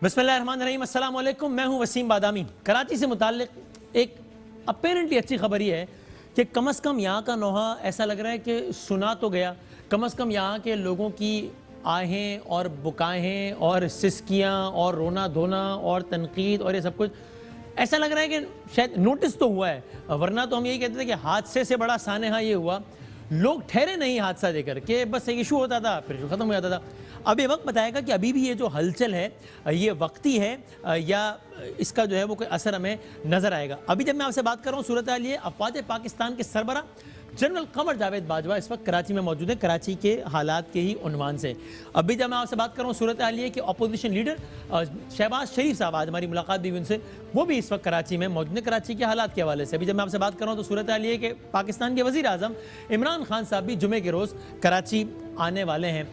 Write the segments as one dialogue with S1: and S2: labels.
S1: बिस्मिल्लाहिर्रहमानिर्रहीम, अस्सलाम वालेकुम। मैं हूं वसीम बादामी। कराची से मुताल्लिक एक अपेरेंटली अच्छी खबर ये है कि कम अज़ कम यहाँ का नोहा ऐसा लग रहा है कि सुना तो गया। कम अज़ कम यहाँ के लोगों की आहें और बुकाहें और सिसकियाँ और रोना धोना और तनकीद और ये सब कुछ ऐसा लग रहा है कि शायद नोटिस तो हुआ है, वरना तो हम यही कहते थे कि हादसे से बड़ा सानेहा ये हुआ। लोग ठहरे नहीं हादसा देकर के, बस एक इशू होता था फिर ख़त्म हो जाता था। अब ये वक्त बताएगा कि अभी भी ये जो हलचल है ये वक्ती है या इसका जो है वो कोई असर हमें नज़र आएगा। अभी जब मैं आपसे बात कर रहा हूँ सूरत हाल ये अफवाज पाकिस्तान के सरबरा जनरल कमर जावेद बाजवा इस वक्त कराची में मौजूद है, कराची के हालात के ही उन्वान से। अभी जब मैं आपसे बात कर रहा हूँ सूरत हाल ये कि अपोजिशन लीडर शहबाज शरीफ साहब, आज हमारी मुलाकात भी उनसे, वो भी इस वक्त कराची में मौजूद है कराची के हालात के हवाले से। अभी जब मैं आपसे बात कर रहा हूँ तो सूरत हाल ये कि पाकिस्तान के वज़ीर आज़म इमरान खान साहब भी जुमे के रोज़ कराची आने वाले हैं।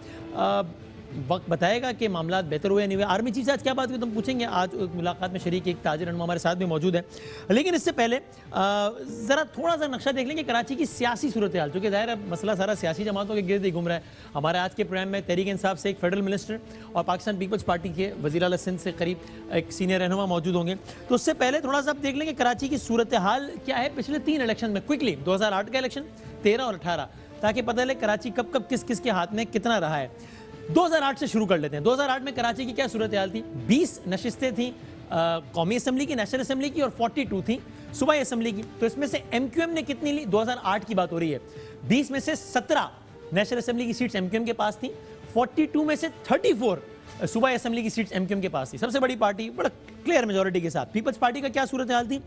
S1: वक्त बताएगा कि मामला बेहतर हुए नहीं हुए। आर्मी चीफ से आज क्या बात हुई तुम पूछेंगे। आज मुलाकात में शरीक एक ताजिर अनमो हमारे साथ भी मौजूद है, लेकिन इससे पहले ज़रा थोड़ा सा नक्शा देख लेंगे कराची की सियासी सूरत हाल, चूँकि ज़ाहिर है मसला सारा सियासी जमातों के गिर्द ही घूम रहा है। हमारे आज के प्रोग्राम में तहरीक इंसाफ से एक फेडरल मिनिस्टर और पाकिस्तान पीपल्स पार्टी के वज़ीर आला सिंध से करीब एक सीनियर रहनुमा मौजूद होंगे। तो उससे पहले थोड़ा सा आप देख लेंगे कराची की सूरत हाल क्या है पिछले 3 इलेक्शन में क्विकली, 2008 का इलेक्शन, 13 और 18, ताकि पता चले कराची कब कब किस किस के हाथ में कितना रहा है। 2008 से शुरू कर लेते हैं। 2008 में कराची की क्या सूरत हाल थी? 20 नशिस्तें थी कौमी असम्बली की, नेशनल असम्बली की, और 42 थी सूबाई असम्बली की। तो इसमें से MQM ने कितनी ली? 2008 की बात हो रही है। 20 में से 17 नेशनल असम्बली की सीट्स MQM के पास थी, 42 में से 34 सूबाई असम्बली की सीट्स MQM के पास थी। सबसे बड़ी पार्टी बड़ा क्लियर मेजोरिटी के साथ। पीपल्स पार्टी का क्या सूरत हाल थी?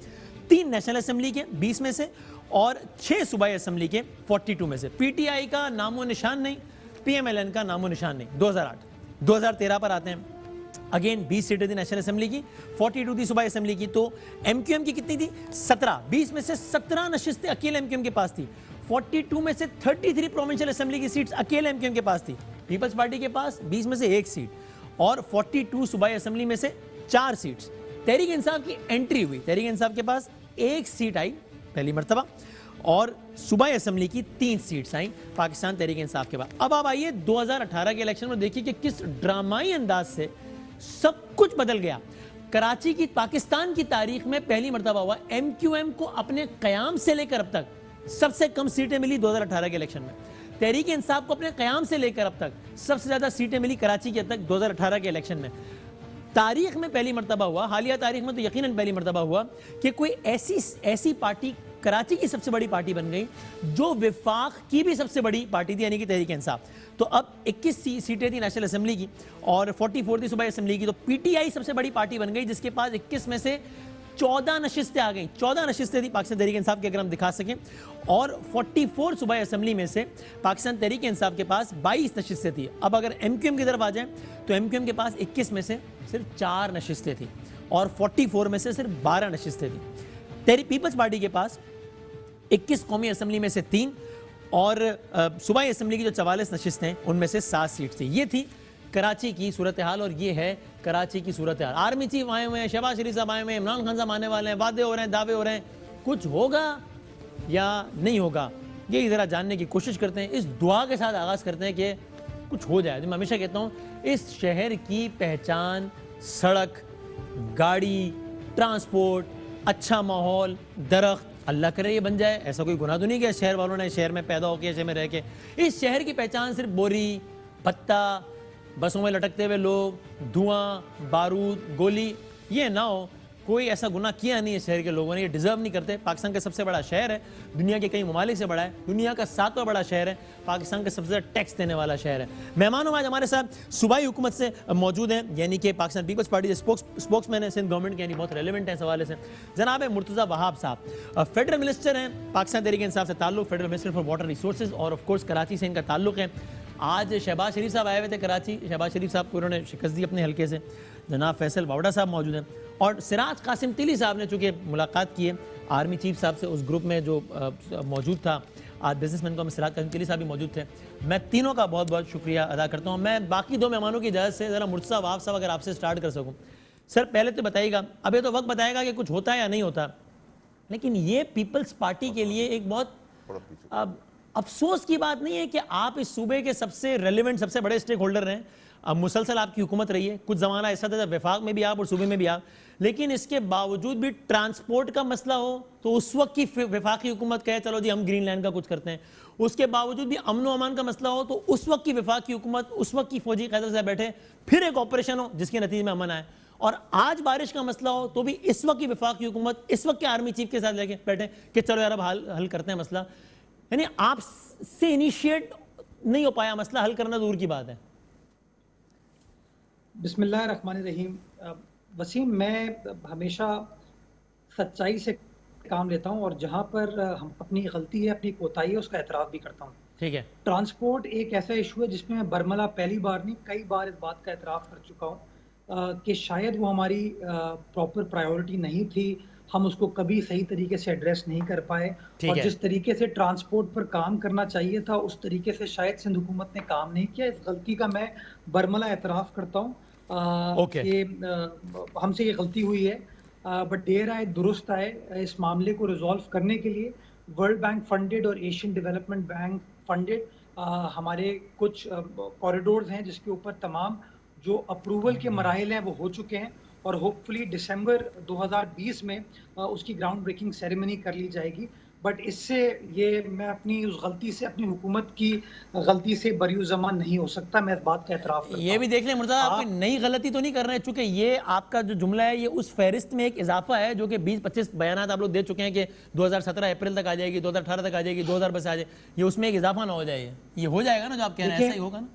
S1: 3 नेशनल असम्बली के 20 में से और 6 सूबाई असम्बली के 42 में से। PTI का नामो निशान नहीं, PMLN का नामो निशान नहीं। 2008 2013 पर आते हैं। अगेन 20 सीटें थी नेशनल असेंबली की, 42 थी सूबाई असेंबली की। तो MQM की कितनी थी? 17। 20 में से 17 नशिस्तें अकेले MQM के पास थी। 42 में से 33 प्रोविंशियल असेंबली की सीट्स अकेले MQM के पास थी। पीपल्स पार्टी के पास 20 में से 1 सीट और 42 सूबाई असेंबली में से 4 सीट्स। तहरीक इंसाफ की एंट्री हुई, तहरीक इंसाफ के पास 1 सीट आई पहली मरतबा और सूबाई असेंबली की 3 सीट्स आई पाकिस्तान तहरीक इंसाफ के बाद। अब आप आइए 2018 के इलेक्शन में देखिए कि किस ड्रामाई अंदाज से सब कुछ बदल गया। कराची की पाकिस्तान की तारीख में पहली मरतबा हुआ MQM को अपने क़याम से लेकर अब तक सबसे कम सीटें मिली 2018 के इलेक्शन में। तहरीक इंसाफ को अपने क़याम से लेकर अब तक सबसे ज़्यादा सीटें मिली कराची के अब तक 2018 के इलेक्शन में। तारीख में पहली मरतबा हुआ, हालिया तारीख में तो यकीनन पहली मरतबा हुआ कि कोई ऐसी पार्टी कराची की सबसे बड़ी पार्टी बन गई जो विफाक की भी सबसे बड़ी पार्टी थी, यानी कि तहरीक इंसाफ। तो अब 21 सीटें थी नेशनल असेंबली की और 44 थी सूबाई असेंबली की। तो PTI सबसे बड़ी पार्टी बन गई जिसके पास 21 में से 14 नशिस्तें आ गई। 14 नशिस्तें थी पाकिस्तान तहरीक इंसाफ की, अगर हम दिखा सकें। और 44 सूबाई असेंबली में से पाकिस्तान तहरीक इंसाफ के पास 22 नशिस्तें थी। अब अगर MQM की तरफ आ जाए तो MQM के पास 21 में से सिर्फ 4 नशिस्तें थी और 44 में से सिर्फ 12 नशिस्तें थी। तहरीक पीपल्स पार्टी के पास 21 कौमी असेंबली में से 3 और सूबाई असेंबली की जो 44 नशिस्तें उनमें से 7 सीट थी। ये थी कराची की सूरत हाल और ये है कराची की सूरत हाल। आर्मी चीफ आए हुए हैं, शहबाज शरीफ साहब आए हुए हैं, इमरान खान साहब आने वाले हैं, वादे हो रहे हैं, दावे हो रहे हैं। कुछ होगा या नहीं होगा ये ज़रा जानने की कोशिश करते हैं। इस दुआ के साथ आगाज़ करते हैं कि कुछ हो जाए। मैं हमेशा कहता हूँ इस शहर की पहचान सड़क, गाड़ी, ट्रांसपोर्ट, अच्छा माहौल, दरख्त, अल्लाह करे ये बन जाए। ऐसा कोई गुनाह तो नहीं कि शहर वालों ने शहर में पैदा होकर शहर में रह के। इस शहर की पहचान सिर्फ बोरी, पत्ता, बसों में लटकते हुए लोग, धुआं, बारूद, गोली, ये ना हो। कोई ऐसा गुनाह किया नहीं है शहर के लोगों ने, ये डिजर्व नहीं करते। पाकिस्तान का सबसे बड़ा शहर है, दुनिया के कई ममालिक से बड़ा है, दुनिया का 7वां बड़ा शहर है, पाकिस्तान का सबसे ज़्यादा टैक्स देने वाला शहर है। मेहमानों आज हमारे साथ सूबाई हुकूमत से मौजूद हैं, यानी कि पाकिस्तान पीपल्स पार्टी के स्पोक्समैन है सिंध गवर्नमेंट के, यानी बहुत रेलिवेंट है इस हवाले से। जनाब है मुर्तज़ा वहाब साहब, फेडरल मिनिस्टर हैं, पाकिस्तान तहरीक इंसाफ से ताल्लुक, federal minister for water resources, और ऑफ कोर्स कराची से इनका ताल्लुक है। आज शहबाज शरीफ साहब आए हुए थे कराची, शहबाज शरीफ साहब को उन्होंने शिकस्त दी अपने हल्के से। जनाब फैसल वावड़ा साहब मौजूद हैं और सिराज कासिम तिली साहब ने चूँकि मुलाकात की है आर्मी चीफ साहब से, उस ग्रुप में जो मौजूद था आज बिजनेसमैन को, सिराज कासिम तिली साहब भी मौजूद थे। मैं तीनों का बहुत बहुत शुक्रिया अदा करता हूँ। मैं बाकी 2 मेहमानों की इजाज़त से ज़रा मुर्तज़ा वहाब साहब अगर आपसे स्टार्ट कर सकूँ। सर पहले तो बताइएगा, अब ये तो वक्त बताएगा कि कुछ होता है या नहीं होता, लेकिन ये पीपल्स पार्टी के लिए एक बहुत अफसोस की बात नहीं है कि आप इस सूबे के सबसे रेलिवेंट, सबसे बड़े स्टेक होल्डर हैं, अब मुसलसल आपकी हुकूमत रही है, कुछ ज़माना ऐसा था जब वफाक में भी आप और सूबे में भी आप, लेकिन इसके बावजूद भी ट्रांसपोर्ट का मसला हो तो उस वक्त की वफाकी हुकूमत कहे चलो जी हम ग्रीन लैंड का कुछ करते हैं, उसके बावजूद भी अमन व अमान का मसला हो तो उस वक्त की वफाकी हुकूमत, उस वक्त की फौजी क़यादत से बैठे फिर एक ऑपरेशन हो जिसके नतीजे में अमन आए, और आज बारिश का मसला हो तो भी इस वक्त की वफाकी हुकूमत इस वक्त के आर्मी चीफ के साथ लेके बैठे कि चलो यार अब हल करते हैं मसला। यानी आप से इनिशिएट नहीं हो पाया, मसला हल करना दूर की बात है।
S2: बिस्मिल्लाहिर्रहमानिर्रहीम। वसीम, मैं हमेशा सच्चाई से काम लेता हूँ और जहाँ पर हम अपनी गलती है, अपनी कोताही है, उसका एतराफ़ भी करता हूँ।
S1: ठीक है।
S2: ट्रांसपोर्ट एक ऐसा इशू है जिसमें मैं बरमला पहली बार नहीं कई बार इस बात का एतराफ़ कर चुका हूँ कि शायद वो हमारी प्रॉपर प्रायोरिटी नहीं थी, हम उसको कभी सही तरीके से एड्रेस नहीं कर पाए,
S1: ठीक
S2: और
S1: है।
S2: जिस तरीके से ट्रांसपोर्ट पर काम करना चाहिए था उस तरीके से शायद सिंध हुकूमत ने काम नहीं किया। इस गलती का मैं बरमला एतराफ़ करता हूँ
S1: ओके।
S2: कि हमसे ये गलती हुई है, बट देर आए दुरुस्त आए। इस मामले को रिजॉल्व करने के लिए वर्ल्ड बैंक फंडेड और एशियन डेवलपमेंट बैंक फंडेड हमारे कुछ कॉरिडोर्स हैं जिसके ऊपर तमाम जो अप्रूवल के मराहिल हैं वो हो चुके हैं, और होपफुली दिसंबर 2020 में उसकी ग्राउंड ब्रेकिंग सेरेमनी कर ली जाएगी। बट इससे ये मैं अपनी उस गलती से, अपनी हुकूमत की गलती से बरी ज़मान नहीं हो सकता। मैं इस बात का एतराफ़ करता हूँ।
S1: ये भी देख लें मुर्तज़ा, आप कोई नई गलती तो नहीं कर रहे हैं, चूंकि ये आपका जो जुमला है ये उस फहरिस्त में एक इजाफा है जो कि 20-25 बयानात आप लोग दे चुके हैं कि 2017 अप्रैल तक आ जाएगी, 2018 तक आ जाएगी, 2022 आ जाए, ये उसमें एक इजाफा ना हो जाए, ये हो जाएगा ना जो आप कह रहे हैं, ऐसा ही होगा ना?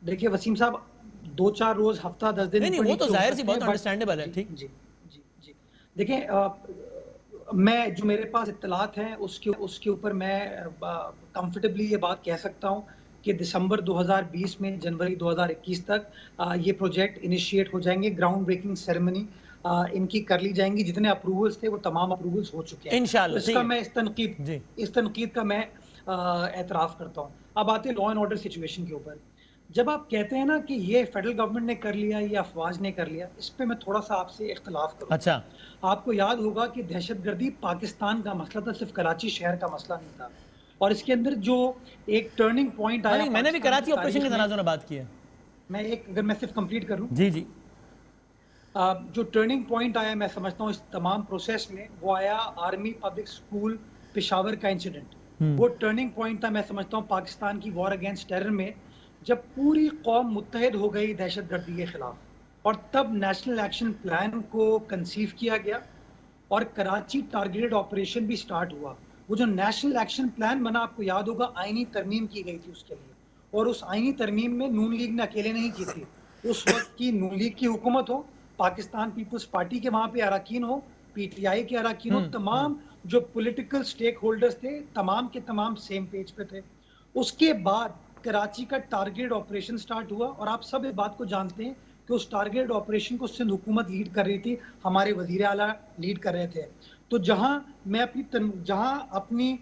S2: देखिए वसीम साहब, 2-4 रोज, हफ्ता, 10 दिन
S1: नहीं वो तो जाहिर सी बहुत अंडरस्टैंडेबल है। ठीक।
S2: जी जी जी। देखिए मैं जो मेरे पास इत्तलात हैं उसके ऊपर मैं कंफर्टेबली ये बात कह सकता हूँ कि दिसंबर 2020 में जनवरी 2021 तक ये प्रोजेक्ट इनिशिएट हो जाएंगे, ग्राउंड ब्रेकिंग सेरेमनी इनकी कर ली जाएंगी, जितने अप्रूवल्स थे वो तमाम अप्रूवल्स हो चुके हैं।
S1: इंशाल्लाह।
S2: तो इसका मैं इस तनकीद का मैं एतराफ़ करता हूँ। अब आते हैं लॉ एंड ऑर्डर सिचुएशन के ऊपर। जब आप कहते हैं ना कि ये फेडरल गवर्नमेंट ने कर लिया, ये अफवाज ने कर लिया, इस पे मैं थोड़ा सा आपसे इख्तलाफ करूँगा।
S1: अच्छा।
S2: आपको याद होगा कि दहशतगर्दी पाकिस्तान का मसला था, सिर्फ कराची शहर का मसला नहीं था, और इसके अंदर जो एक टर्निंग पॉइंट आया,
S1: मैंने भी कराची ऑपरेशन के तनाज़ुर में बात की है।
S2: अगर मैं सिर्फ कंप्लीट करूं,
S1: जी जी।
S2: जो टर्निंग पॉइंट आया मैं समझता हूँ इस तमाम प्रोसेस में, वो आया आर्मी पब्लिक स्कूल पेशावर का इंसिडेंट। वो टर्निंग पॉइंट था मैं समझता हूँ पाकिस्तान की वॉर अगेंस्ट टेरर में, जब पूरी कौम मुत्तहिद हो गई दहशतगर्दी के खिलाफ, और तब नेशनल एक्शन प्लान को कंसीव किया गया और कराची टारगेटेड ऑपरेशन भी स्टार्ट हुआ। वो जो नेशनल एक्शन प्लान बना, आपको याद होगा, आईनी तरमीम की गई थी उसके लिए, और उस आईनी तरमीम में नून लीग ने अकेले नहीं की थी। उस वक्त की नून लीग की हुकूमत हो, पाकिस्तान पीपल्स पार्टी के वहां पे अरकान हो, पीटीआई के अरकान हो, तमाम जो पॉलिटिकल स्टेक होल्डर्स थे तमाम के तमाम सेम पेज पे थे। उसके बाद कराची का टारगेट ऑपरेशन स्टार्ट हुआ, और आप सब इस बात को जानते हैं कि उस टारगेट ऑपरेशन को सिंध हुकूमत लीड कर रही थी, हमारे वजीर आला लीड कर रहे थे। तो जहां अपनी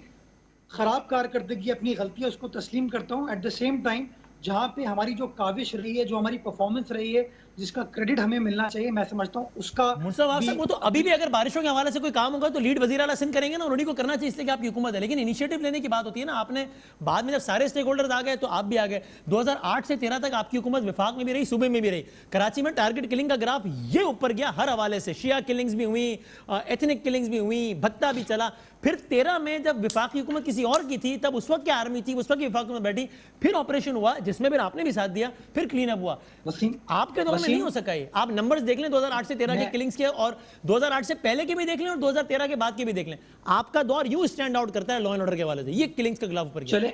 S2: खराब कारकर्दगी, अपनी गलतियां, उसको तस्लीम करता हूं, एट द सेम टाइम जहां पे हमारी जो काविश रही है, जो हमारी परफॉर्मेंस रही है, जिसका क्रेडिट हमें मिलना चाहिए, मैं समझता हूं उसका
S1: मुर्तज़ा वो तो अभी भी अगर बारिशों के हवाले से कोई काम होगा तो लीड वजीर आला सिंध करेंगे ना, उन्हीं को करना चाहिए इसलिए कि आपकी हुकूमत है, लेकिन इनिशिएटिव लेने की बात होती है ना। आपने बाद में जब सारे स्टेक होल्डर्स आ गए तो आप भी आ गए। 2008 से 13 तक आपकी हुकूमत विफाक में भी रही, सूबे में भी रही। कराची में टारगेट किलिंग का ग्राफ ये ऊपर गया हर हवाले से, शिया किलिंग्स भी हुई, एथनिक किलिंग्स भी हुई, भत्ता भी चला। फिर 13 में जब विफाकी हुकूमत किसी और की थी, तब उस वक्त की आर्मी थी, उस वक्त की विफाक में बैठी, फिर ऑपरेशन हुआ जिसमें फिर आपने भी साथ दिया, फिर क्लीन अप हुआ। आपके दौर में नहीं हो सका ये। आप नंबर्स देख लें 2008 से 13 के किलिंग्स के, और 2008 से पहले के भी देख लें और 2013 के बाद के भी देख लें, आपका दौर यूं स्टैंड आउट करता है लॉ एंड ऑर्डर के हवाले से। ये किलिंग्स का ग्राफ ऊपर गया।
S2: चले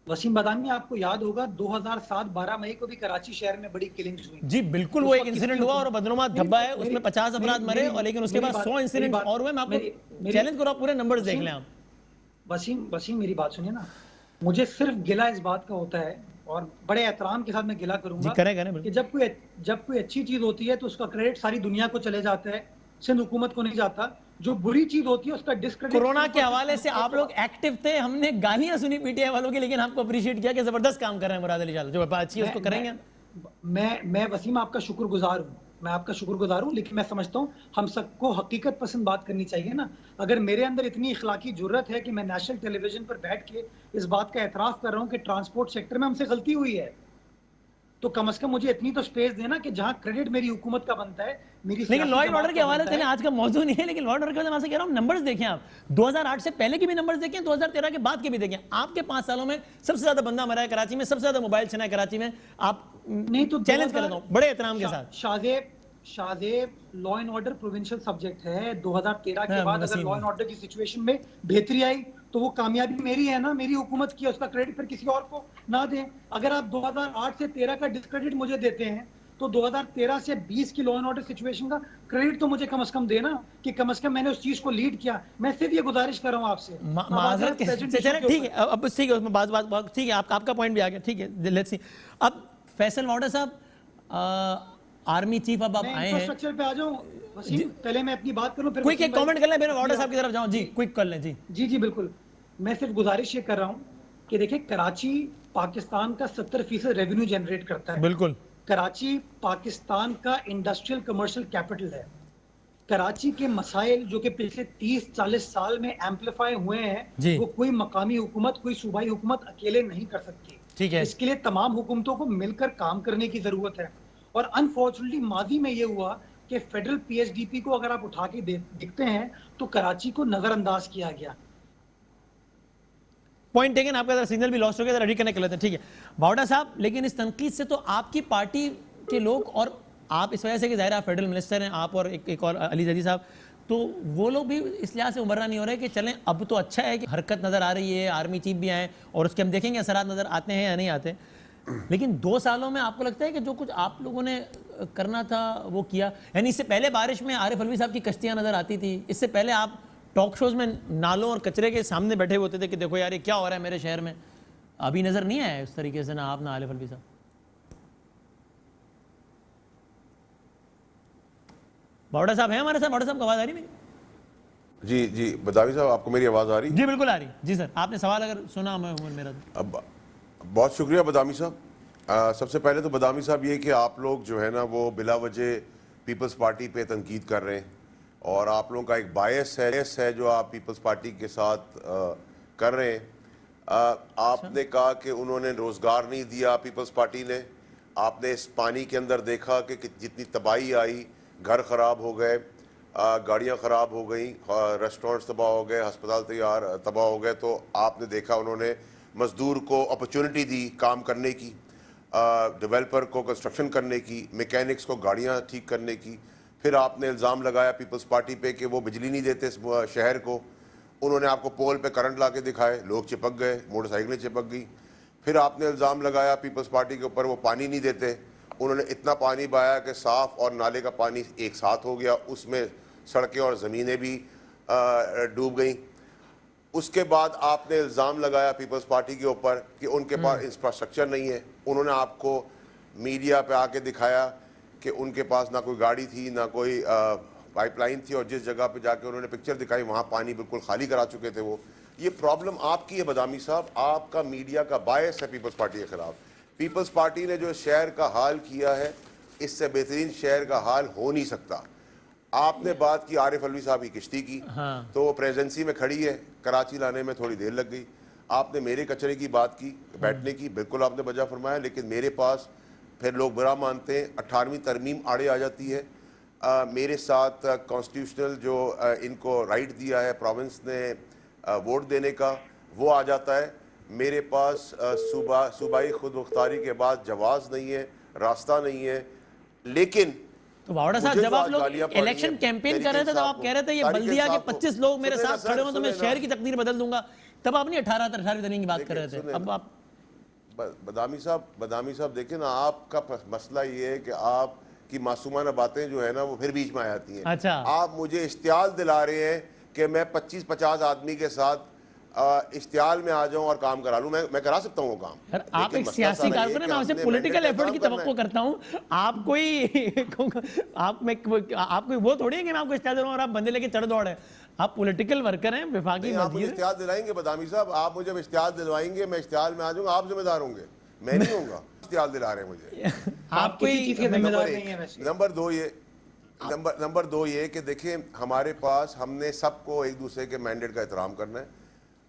S2: वसीम बादामी, आपको याद होगा 2007 12 मई को भी कराची शहर में बड़ी किलिंग्स हुई।
S1: जी बिल्कुल, वो एक इंसिडेंट हुआ और बदनुमा धब्बा है, उसमें 50 अफराद मरे, और लेकिन उसके बाद 100 इंसिडेंट और हुए। मैं आपको चैलेंज करो, आप पूरे नंबर्स देख लें आप।
S2: वसीम मेरी बात सुनिए ना, मुझे सिर्फ गिला इस बात का होता है, और बड़े एहतराम के साथ मैं गिला करूंगा कि जब कोई अच्छी चीज होती है तो उसका क्रेडिट सारी दुनिया को चले जाता है, सिंध हुकूमत को नहीं जाता। जो बुरी चीज होती है उसका डिस्क्रेडिट।
S1: कोरोना के हवाले से आप लोग एक्टिव थे, हमने गालियां सुनी पीटीआई वालों की, लेकिन आपको अप्रिशिएट किया कि जबरदस्त काम कर रहे हैं मुराद अली जाल, जो अच्छी है उसको करेंगे।
S2: मैं वसीम आपका शुक्रगुजार हूँ, लेकिन मैं समझता हूँ हम सबको हकीकत पसंद बात करनी चाहिए ना। अगर मेरे अंदर इतनी इखलाकी जुर्रत है कि मैं नेशनल टेलीविजन पर बैठ के इस बात का एतराफ़ कर रहा हूँ कि ट्रांसपोर्ट सेक्टर में हमसे गलती हुई है, तो कम से कम मुझे इतनी तो स्पेस देना कि जहां क्रेडिट मेरी हुकूमत का बनता है, मेरी
S1: लेकिन
S2: सियासी
S1: लॉ एंड
S2: जमात
S1: ऑर्डर के
S2: का
S1: हवाले
S2: बनता
S1: से
S2: है।
S1: आज का मौजूद नहीं है, लेकिन लॉ एंड ऑर्डर के हवाले से मैं आपसे कह रहा हूं, नंबर्स देखें आप, 2008 से पहले के भी नंबर्स देखें, 2013 के बाद के भी देखें। आपके 5 सालों में सबसे ज्यादा बंदा मरा है कराची में, सबसे ज्यादा मोबाइल छीना है कराची में। आप
S2: नहीं तो
S1: चैलेंज कर रहा हूं बड़े एहतराम के साथ।
S2: Shahzeb law and order provincial subject है। 2013 के
S1: हाँ,
S2: बाद अगर
S1: वसीम
S2: लॉ एंड ऑर्डर की सिचुएशन में बेहतरी आई तो वो कामयाबी मेरी है ना, मेरी हुकूमत की है, उसका क्रेडिट फिर किसी और को ना दें। अगर आप 2008 से 13 का डिस्क्रेडिट मुझे देते हैं तो 2013 से 20 की लॉ एंड ऑर्डर सिचुएशन का क्रेडिट तो मुझे कम से कम देना कि कम से कम मैंने उस चीज को लीड किया। मैं सिर्फ ये गुजारिश कर रहा हूं आपसे।
S1: माजरत चले, ठीक है, अब ठीक है, उसमें बात ठीक है, आपका पॉइंट भी आ गया, ठीक है, लेट्स सी। अब फैसल वाडा साहब, आर्मी चीफ अब आप
S2: मैं
S1: आए हैं,
S2: इंफ्रास्ट्रक्चर पे आ जाऊं वसीम, पहले मैं अपनी बात करूं फिर
S1: क्विक
S2: वसीम
S1: एक
S2: भाई
S1: कमेंट कर लें, फिर वाडा
S2: अपनी
S1: साहब की तरफ जाऊं। जी क्विक कर लें। जी
S2: जी जी बिल्कुल। मैं सिर्फ गुजारिश ये कर रहा हूँ कि देखिए, कराची पाकिस्तान का 70% रेवेन्यू जनरेट करता है।
S1: बिल्कुल।
S2: कराची पाकिस्तान का इंडस्ट्रियल कमर्शियल कैपिटल है। कराची के मसाइल जो कि पिछले 30-40 साल में एम्पलीफाई हुए हैं,
S1: जी
S2: वो कोई मकामी हुकूमत, कोई सूबाई हुकूमत अकेले नहीं कर सकती।
S1: ठीक है।
S2: इसके लिए तमाम हुकूमतों को मिलकर काम करने की जरूरत है। और अनफॉर्चुनेटली माजी में ये हुआ कि फेडरल पीएचडीपी को अगर आप उठा के देखते हैं तो कराची को नजरअंदाज किया गया।
S1: पॉइंट टेकन, आपका जरा सिग्नल भी लॉस्ट हो गया, जरा रिकनेक्ट कर लेते हैं, ठीक है बावड़ा साहब। लेकिन इस तनकीद से तो आपकी पार्टी के लोग, और आप इस वजह से कि ज़ाहिर आप फेडरल मिनिस्टर हैं, आप और एक और अली जदी साहब, तो वो लोग भी इस लिहाज से उभरना नहीं हो रहे कि चलें अब तो अच्छा है कि हरकत नज़र आ रही है, आर्मी चीफ भी आए और उसके हम देखेंगे असरात नज़र आते हैं या नहीं आते। लेकिन 2 सालों में आपको लगता है कि जो कुछ आप लोगों ने करना था वो किया? यानी इससे पहले बारिश में आरिफ अलवी साहब की कश्तियाँ नज़र आती थी, इससे पहले आप टॉक शोज में नालों और कचरे के सामने बैठे होते थे कि देखो यार ये क्या हो रहा है मेरे शहर में। अभी नजर नहीं आया उस तरीके से, ना आप ना आरिफ अलवी साहब। बावड़ा साहब हैं हमारे साथ? बावड़ा साहब को आवाज आ रही मेरी?
S3: जी जी बदावी साहब, आपको मेरी आवाज़ आ रही?
S1: जी बिल्कुल आ रही। जी सर, आपने सवाल अगर सुना मैं मेरा तो।
S3: अब बहुत शुक्रिया बदामी साहब। सबसे पहले तो बदामी साहब ये कि आप लोग जो है ना वो बिला वजह पीपल्स पार्टी पे तनकीद कर रहे हैं और आप लोगों का एक बायस है जो आप पीपल्स पार्टी के साथ कर रहे हैं। आपने कहा कि उन्होंने रोज़गार नहीं दिया पीपल्स पार्टी ने। आपने इस पानी के अंदर देखा कि जितनी तबाही आई, घर ख़राब हो गए, गाड़ियाँ ख़राब हो गई, रेस्टोरेंट्स तबाह हो गए, अस्पताल तबाह हो गए। तो आपने देखा उन्होंने मज़दूर को अपॉर्चुनिटी दी काम करने की, डेवलपर को कंस्ट्रक्शन करने की, मैकेनिक्स को गाड़ियाँ ठीक करने की। फिर आपने इल्ज़ाम लगाया पीपल्स पार्टी पे कि वो बिजली नहीं देते इस शहर को। उन्होंने आपको पोल पे करंट ला के दिखाए, लोग चिपक गए, मोटरसाइकिलें चिपक गई। फिर आपने इल्ज़ाम लगाया पीपल्स पार्टी के ऊपर वो पानी नहीं देते। उन्होंने इतना पानी बहाया कि साफ़ और नाले का पानी एक साथ हो गया, उसमें सड़कें और ज़मीनें भी डूब गई। उसके बाद आपने इल्ज़ाम लगाया पीपल्स पार्टी के ऊपर कि उनके पास इंफ्रास्ट्रक्चर नहीं है। उन्होंने आपको मीडिया पे आके दिखाया कि उनके पास ना कोई गाड़ी थी, ना कोई पाइपलाइन थी, और जिस जगह पे जाके उन्होंने पिक्चर दिखाई वहाँ पानी बिल्कुल खाली करा चुके थे वो। ये प्रॉब्लम आपकी है बदामी साहब, आपका मीडिया का बायस है पीपल्स पार्टी के ख़िलाफ़। पीपल्स पार्टी ने जो शहर का हाल किया है, इससे बेहतरीन शहर का हाल हो नहीं सकता। आपने बात की आरिफ अलवी साहब की किश्ती की,
S1: हाँ।
S3: तो वो प्रेजेंसी में खड़ी है, कराची लाने में थोड़ी देर लग गई। आपने मेरे कचरे की बात की, बैठने की, बिल्कुल आपने वजह फरमाया, लेकिन मेरे पास फिर लोग बुरा मानते हैं 18वीं तरमीम आड़े आ जाती है। मेरे साथ कॉन्स्टिट्यूशनल जो इनको राइट दिया है प्रोविंस ने वोट देने का, वो आ जाता है। मेरे पास सूबाई खुद मुख्तारी के बाद जवाज़ नहीं है, रास्ता नहीं है। लेकिन
S1: तो बावड़ा साहब, जब आप लोग इलेक्शन कैंपेन कर रहे थे तब आप कह रहे थे ये बल्दिया के 25 लोग मेरे साथ खड़े हो तो मैं शहर की तकदीर बदल दूंगा, तब आप नहीं 18 तरह की बात कर रहे थे। अब आप
S3: बदामी साहब देखिए ना, आपका मसला ये है कि आपकी मासूमाना बातें जो है ना वो फिर बीच में आ जाती हैं।
S1: अच्छा,
S3: आप मुझे इश्तियाल दिला रहे हैं कि मैं 25-50 आदमी के साथ इश्तियाल में आ जाऊं और काम करा लूं। मैं करा सकता हूं वो काम।
S1: आप एक सियासी कारकुन हैं, मैं आपसे पॉलिटिकल एफर्ट की तवक्को करता हूं। आप कोई वो थोड़ी है कि मैं आपको इश्तियाल दे रहा हूं और आप बंदे लेके चढ़ दौड़ है। आप पॉलिटिकल वर्कर हैं, विफाकी
S3: आप मुझे इश्तियाल दिलाएंगे बदामी साहब, आप मुझे इश्तियाल दिलवाएंगे, मैं इश्तियाल में आ जाऊंगा, आप जिम्मेदार होंगे, मैं नहीं होऊंगा। इश्तियाल दिला रहे हैं मुझे
S1: आप कोई चीज के
S2: जिम्मेदार नहीं है वैसे।
S3: नंबर दो ये कि देखिए, हमारे पास हमने सबको एक दूसरे के मैंडेट का एहतराम करना है।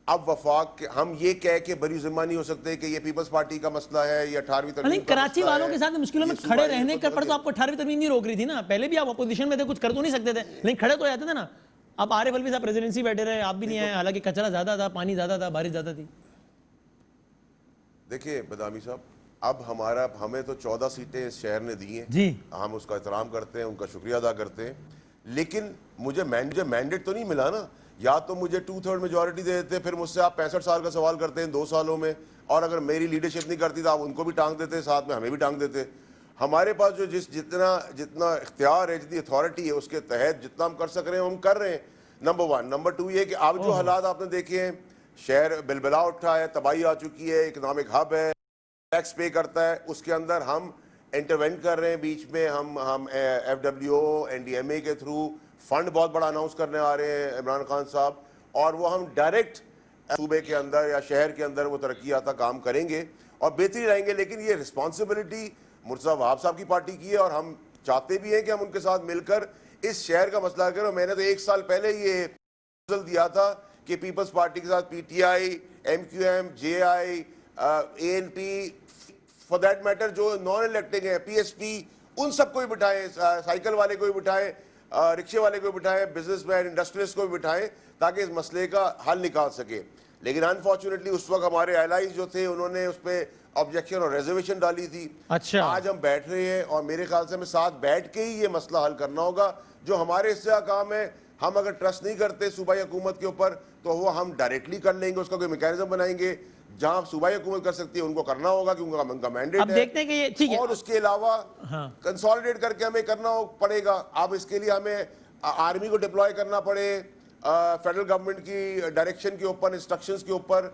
S3: अब वफाक हम ये कह के बड़ी जिम्मा नहीं हो सकते कि ये पीपल्स पार्टी का मसला है, ये 18वीं तरमीम
S1: नहीं,
S3: का
S1: कराची
S3: मसला
S1: वालों
S3: है,
S1: के साथ मुश्किलों में
S3: ये
S1: खड़े
S3: सूबाई
S1: रहने का पर तो
S3: हुकूमत
S1: आपको 18वीं तरमीम नहीं रोक रही थी ना। पहले भी आप अपोजिशन में थे, कुछ कर तो नहीं सकते थे, लेकिन खड़े तो जाते थे ना। अब आरिफ अलवी साहब प्रेसिडेंसी बैठे रहे, आप भी नहीं आए, हालांकि कचरा ज्यादा था, पानी ज्यादा था, बारिश ज्यादा थी।
S3: देखिए बदामी साहब, अब हमें तो 14 सीटें इस शहर ने दी हैं
S1: जी,
S3: हम उसका एहतराम करते हैं, उनका शुक्रिया अदा करते हैं, लेकिन मुझे मैंडेट तो नहीं मिला ना। या तो मुझे 2/3 मेजॉरिटी दे देते, फिर मुझसे आप 65 साल का सवाल करते हैं 2 सालों में, और अगर मेरी लीडरशिप नहीं करती तो आप उनको भी टांग देते, साथ में हमें भी टांग देते। हमारे पास जो जितना इख्तियार है, जितनी अथॉरिटी है, उसके तहत जितना हम कर सक रहे हैं हम कर रहे हैं। नंबर 1। नंबर 2 ये कि अब जो हालात आपने देखे हैं, शहर बिलबिला उठा है, तबाही आ चुकी है, इकनॉमिक हब है, टैक्स पे करता है, उसके अंदर हम इंटरवेंट कर रहे हैं। बीच में हम FWO NDMA के थ्रू फंड बहुत बड़ा अनाउंस करने आ रहे हैं इमरान खान साहब, और वो हम डायरेक्ट सूबे के अंदर या शहर के अंदर वो तरक्की आता काम करेंगे और बेहतरी लाएंगे। लेकिन ये रिस्पॉन्सिबिलिटी मुर्तज़ा वहाब साहब की पार्टी की है, और हम चाहते भी हैं कि हम उनके साथ मिलकर इस शहर का मसला करें। मैंने तो 1 साल पहले ये प्रपोजल दिया था कि पीपल्स पार्टी के साथ PTI, MQM, JI, ANP, for that matter जो नॉन इलेक्टिंग है, PSP, उन सबको भी बिठाएं, साइकिल वाले को भी बिठाएं, रिक्शे वाले को भी बिठाएं, बिजनेसमैन, इंडस्ट्रियलिस्ट को भी बिठाएं, ताकि इस मसले का हल निकाल सके। लेकिन अनफॉर्चुनेटली उस वक्त हमारे एलाइज जो थे उन्होंने उस पर ऑब्जेक्शन और रिजर्वेशन डाली थी।
S1: अच्छा,
S3: आज हम बैठ रहे हैं और मेरे ख्याल से हमें साथ बैठ के ही ये मसला हल करना होगा। जो हमारे हिस्से का काम है, हम अगर ट्रस्ट नहीं करते सूबाई हुकूमत के ऊपर तो वो हम डायरेक्टली कर लेंगे, उसका कोई मैकेनिज्म बनाएंगे। जहां सूबाई हुकूमत कर सकती है उनको करना होगा क्योंकि उनका मैंडेट
S1: अब
S3: है।
S1: देखते हैं कि ये ठीक है।
S3: और उसके अलावा
S1: हाँ,
S3: कंसोलिडेट करके हमें करना पड़ेगा। अब इसके लिए हमें आर्मी को डिप्लॉय करना पड़े, फेडरल गवर्नमेंट की डायरेक्शन के ऊपर, इंस्ट्रक्शंस के ऊपर।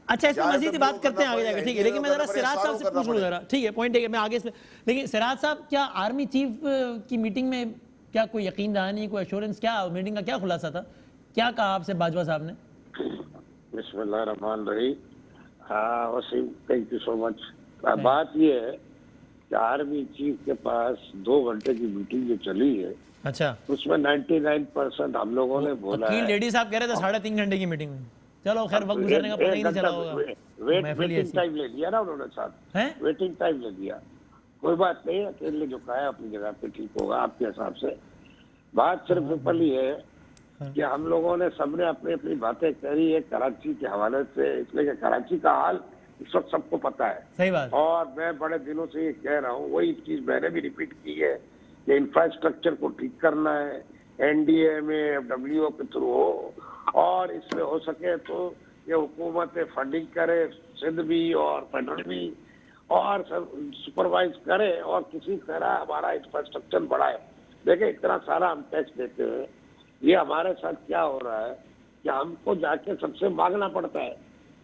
S1: अच्छा, इसमें
S3: या
S1: मजीद
S3: FWO
S1: बात करते हैं
S3: करना
S1: आगे
S3: पड़े,
S1: जाके, ठीक है।
S3: NDA
S1: लेकिन मैं जरा
S3: करना पड़े,
S1: सिराज साहब
S3: SRO
S1: से
S3: करना
S1: पूछ लूँ
S3: पड़े।
S1: जरा, ठीक है, पॉइंट है कि मैं आगे इसमें, लेकिन सिराज साहब क्या आर्मी चीफ की मीटिंग में क्या कोई यकीन दहानी, कोई एश्योरेंस, क्या मीटिंग का क्या खुलासा था, क्या कहा आपसे बाजवा साहब ने?
S4: बिस्मिल्लाहिर्रहमानिर्रहीम। हाँ Waseem, thank you so much. बात ये है कि आर्मी चीफ के पास 2 घंटे की मीटिंग जो चली है,
S1: अच्छा,
S4: उसमें 99% हम लोगों ने बोला
S1: वकील
S4: है।
S1: लेडी साहब कह रहे थे 3.5 घंटे की मीटिंग में। चलो खैर, वक्त गुजरने का पता ही नहीं चला होगा, महफिल
S4: वेटिंग
S1: ऐसी
S4: टाइम ले लिया ना उन्होंने, साथ
S1: है।
S4: वेटिंग टाइम ले लिया। कोई बात नहीं, अकेले जो कहा है अपनी जगह पे ठीक होगा आपके हिसाब से। बात सिर्फ सिंपल ही है कि हम लोगों ने सबने अपनी अपनी बातें करी है कराची के हवाले से, इसलिए कि कराची का हाल इस वक्त सबको पता है।
S1: सही बात।
S4: और मैं बड़े दिनों से ये कह रहा हूँ, वही चीज मैंने भी रिपीट की है कि इंफ्रास्ट्रक्चर को ठीक करना है, NDMA FWO के थ्रू हो, और इसमें हो सके तो ये हुकूमत फंडिंग करे, सिंध भी और फेडरल भी, और सब सुपरवाइज करे और किसी तरह हमारा इंफ्रास्ट्रक्चर बढ़ाए। देखिए इतना सारा हम टैक्स देते हैं, ये हमारे साथ क्या हो रहा है कि हमको जाके सबसे मांगना पड़ता है।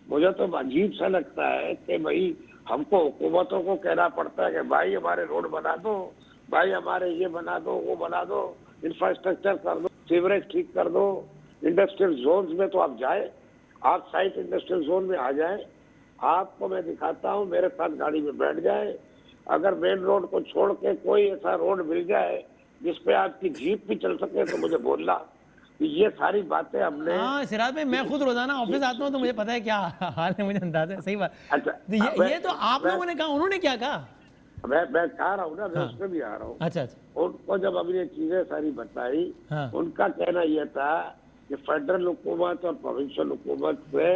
S4: मुझे तो अजीब सा लगता है कि भाई हमको हुकूमतों को कहना पड़ता है कि भाई हमारे रोड बना दो, भाई हमारे ये बना दो, वो बना दो, इंफ्रास्ट्रक्चर कर दो, सीवरेज ठीक कर दो। इंडस्ट्रियल जोन में तो आप जाए, आप साइट इंडस्ट्रियल जोन में आ जाए, आपको मैं दिखाता हूँ, मेरे साथ गाड़ी में बैठ जाए। अगर मेन रोड को छोड़ के कोई ऐसा रोड मिल जाए जिसपे आपकी जीप भी चल सके तो मुझे बोलना। ये सारी बातें हमने।
S1: हाँ सिराज भाई, मैं खुद रोजाना ऑफिस आता हूँ तो मुझे पता है क्या हाल है, मुझे अंदाजा है। सही बात।
S4: अच्छा,
S1: तो ये तो आप लोगों ने कहा, उन्होंने क्या कहा?
S4: मैं कह रहा हूँ ना, मैं
S1: हाँ।
S4: उसमें भी आ रहा हूँ।
S1: अच्छा अच्छा,
S4: उनको जब हमने ये चीजें सारी बताई,
S1: हाँ।
S4: उनका कहना यह था कि फेडरल हुकूमत और प्रोविंशियल हुकूमत से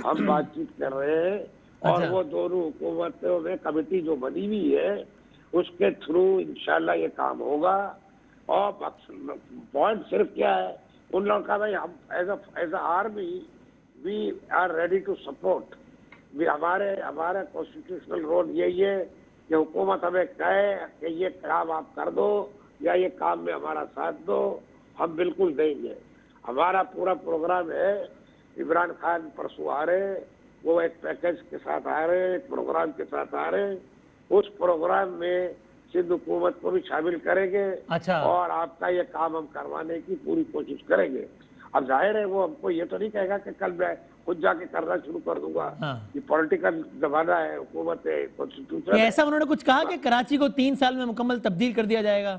S4: हम बातचीत कर रहे हैं, और
S1: अच्छा।
S4: वो दोनों हुकूमतों में कमेटी जो बनी हुई है उसके थ्रू इंशाल्लाह ये काम होगा। और पॉइंट सिर्फ क्या है, उन लोगों का भाई हम as a army we are ready to support. हमारे कॉन्स्टिट्यूशनल रोल यही है कि हुकूमत हमें कहे कि ये काम आप कर दो या ये काम में हमारा साथ दो, हम बिल्कुल देंगे। हमारा पूरा प्रोग्राम है। इमरान खान परसों आ रहे, वो एक पैकेज के साथ आ रहे, एक प्रोग्राम के साथ आ रहे। उस प्रोग्राम में सिंध हुकूमत को भी शामिल करेंगे।
S1: अच्छा।
S4: और आपका ये काम हम करवाने की पूरी कोशिश करेंगे। अब जाहिर है वो हमको ये तो नहीं कहेगा कि कल मैं खुद जाके करना शुरू कर दूंगा।
S1: हाँ।
S4: ये पॉलिटिकल जमाना है, हुकूमत है, कॉन्स्टिट्यूशन है।
S1: ऐसा उन्होंने कुछ कहा कि कराची को 3 साल में मुकम्मल तब्दील कर दिया जाएगा?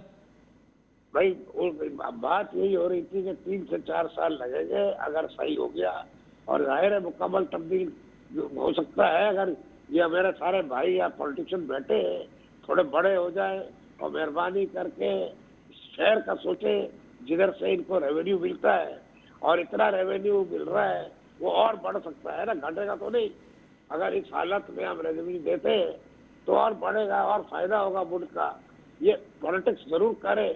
S4: भाई बात यही हो रही थी कि 3 से 4 साल लगेंगे, अगर सही हो गया और जाहिर है मुकम्मल तब्दील हो सकता है अगर ये मेरे सारे भाई या पॉलिटिशियन बैठे हैं, थोड़े बड़े हो जाए और मेहरबानी करके शहर का सोचे, जिधर से इनको रेवेन्यू मिलता है और इतना रेवेन्यू मिल रहा है वो और बढ़ सकता है ना, घटेगा तो नहीं। अगर इस हालत में हम रेवेन्यू देते हैं तो और बढ़ेगा और फायदा होगा मुल्क का। ये पॉलिटिक्स जरूर करे,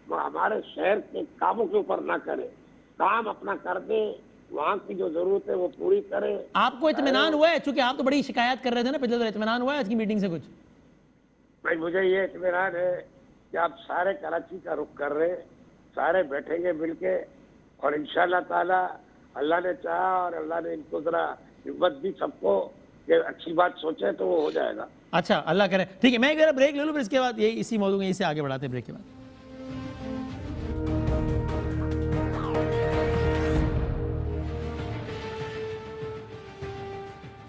S4: हमारे शहर के कामों के ऊपर ना करे, काम अपना कर दे, वहाँ की जो जरूरत है वो पूरी करे।
S1: आपको इत्मीनान हुआ है, चूंकि आप तो बड़ी शिकायत कर रहे थे ना पिछले दिन, इत्मीनान हुआ है आज की मीटिंग से कुछ?
S4: भाई मुझे ये इत्मीनान है कि आप सारे कराची का रुख कर रहे हैं, सारे बैठेंगे मिलके और इंशाल्लाह ताला अल्लाह ने चाहा और अल्लाह ने इनको जरा हिम्मत दी सबको कि अच्छी बात सोचे तो वो हो जाएगा।
S1: अच्छा, अल्लाह करे। ठीक है, मैं एक ब्रेक ले लूँ, फिर इसके बाद ये इसी मौजू में इसे आगे बढ़ाते हैं ब्रेक के बाद।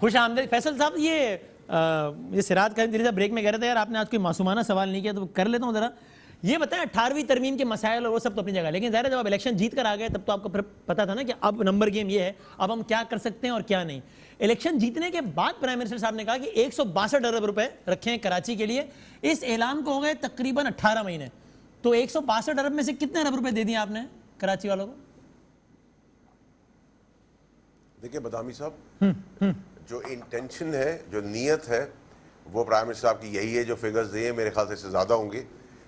S1: खुश आमदीद फैसल साहब, ये सिराज का दिल्ली ब्रेक में कह रहे थे यार आपने आज कोई मासूमाना सवाल नहीं किया तो कर लेता हूँ जरा। ये बताएं 18वीं तरमीम के मसाइल और वो सब तो अपनी जगह, लेकिन ज़ाहिर है जब आप इलेक्शन जीत कर आ गए तब तो आपको पता था ना कि अब नंबर गेम ये है, अब हम क्या कर सकते हैं और क्या नहीं। इलेक्शन जीतने के बाद प्राइम मिनिस्टर साहब ने कहा कि 162 अरब रुपए रखे हैं कराची के लिए। इस ऐलान को हो गए तकरीबन 18 महीने, तो 162 अरब में से कितने अरब रुपए दे दिए आपने कराची वालों को?
S3: देखिए बदामी साहब, जो इंटेंशन है, जो नीयत है, वो प्राइम मिनिस्टर साहब की यही है। जो फिगर्स दिए मेरे ख्याल से इससे ज़्यादा होंगे,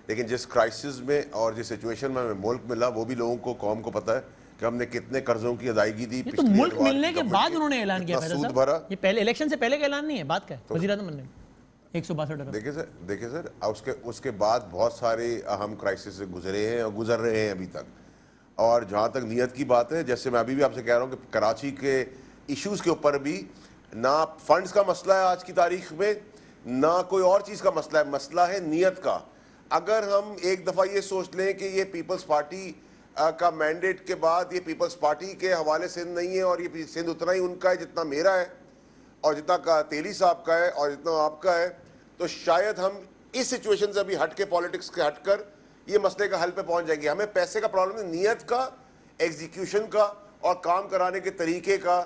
S3: लेकिन जिस क्राइसिस में और जिस सिचुएशन में हमें मुल्क मिला वो भी लोगों को, कौम को पता है कि हमने कितने कर्जों की अदायगी दी।
S1: तो मुल्क मिलने के बाद उन्होंने ऐलान किया,
S3: सूद भरा।
S1: ये पहले इलेक्शन से पहले का ऐलान नहीं है, बात का है वज़ीर-ए-आज़म बनने में 162 अरब।
S3: देखिए सर, उसके बाद बहुत सारे अहम क्राइसिस से गुजरे हैं और गुजर रहे हैं अभी तक। और जहाँ तक नीयत की बात है, जैसे मैं अभी भी आपसे कह रहा हूँ कि कराची के इश्यूज़ के ऊपर भी ना फंड्स का मसला है आज की तारीख में, ना कोई और चीज़ का मसला है, मसला है नीयत का। अगर हम एक दफ़ा ये सोच लें कि ये पीपल्स पार्टी का मैंडेट के बाद ये पीपल्स पार्टी के हवाले सिंध नहीं है और ये सिंध उतना ही उनका है जितना मेरा है और जितना का तेली साहब का है और जितना आपका है, तो शायद हम इस सिचुएशन से अभी हट के, पॉलिटिक्स के हट कर ये मसले का हल पे पहुंच जाएंगे। हमें पैसे का प्रॉब्लम है, नीयत का, एग्जीक्यूशन का और काम कराने के तरीके का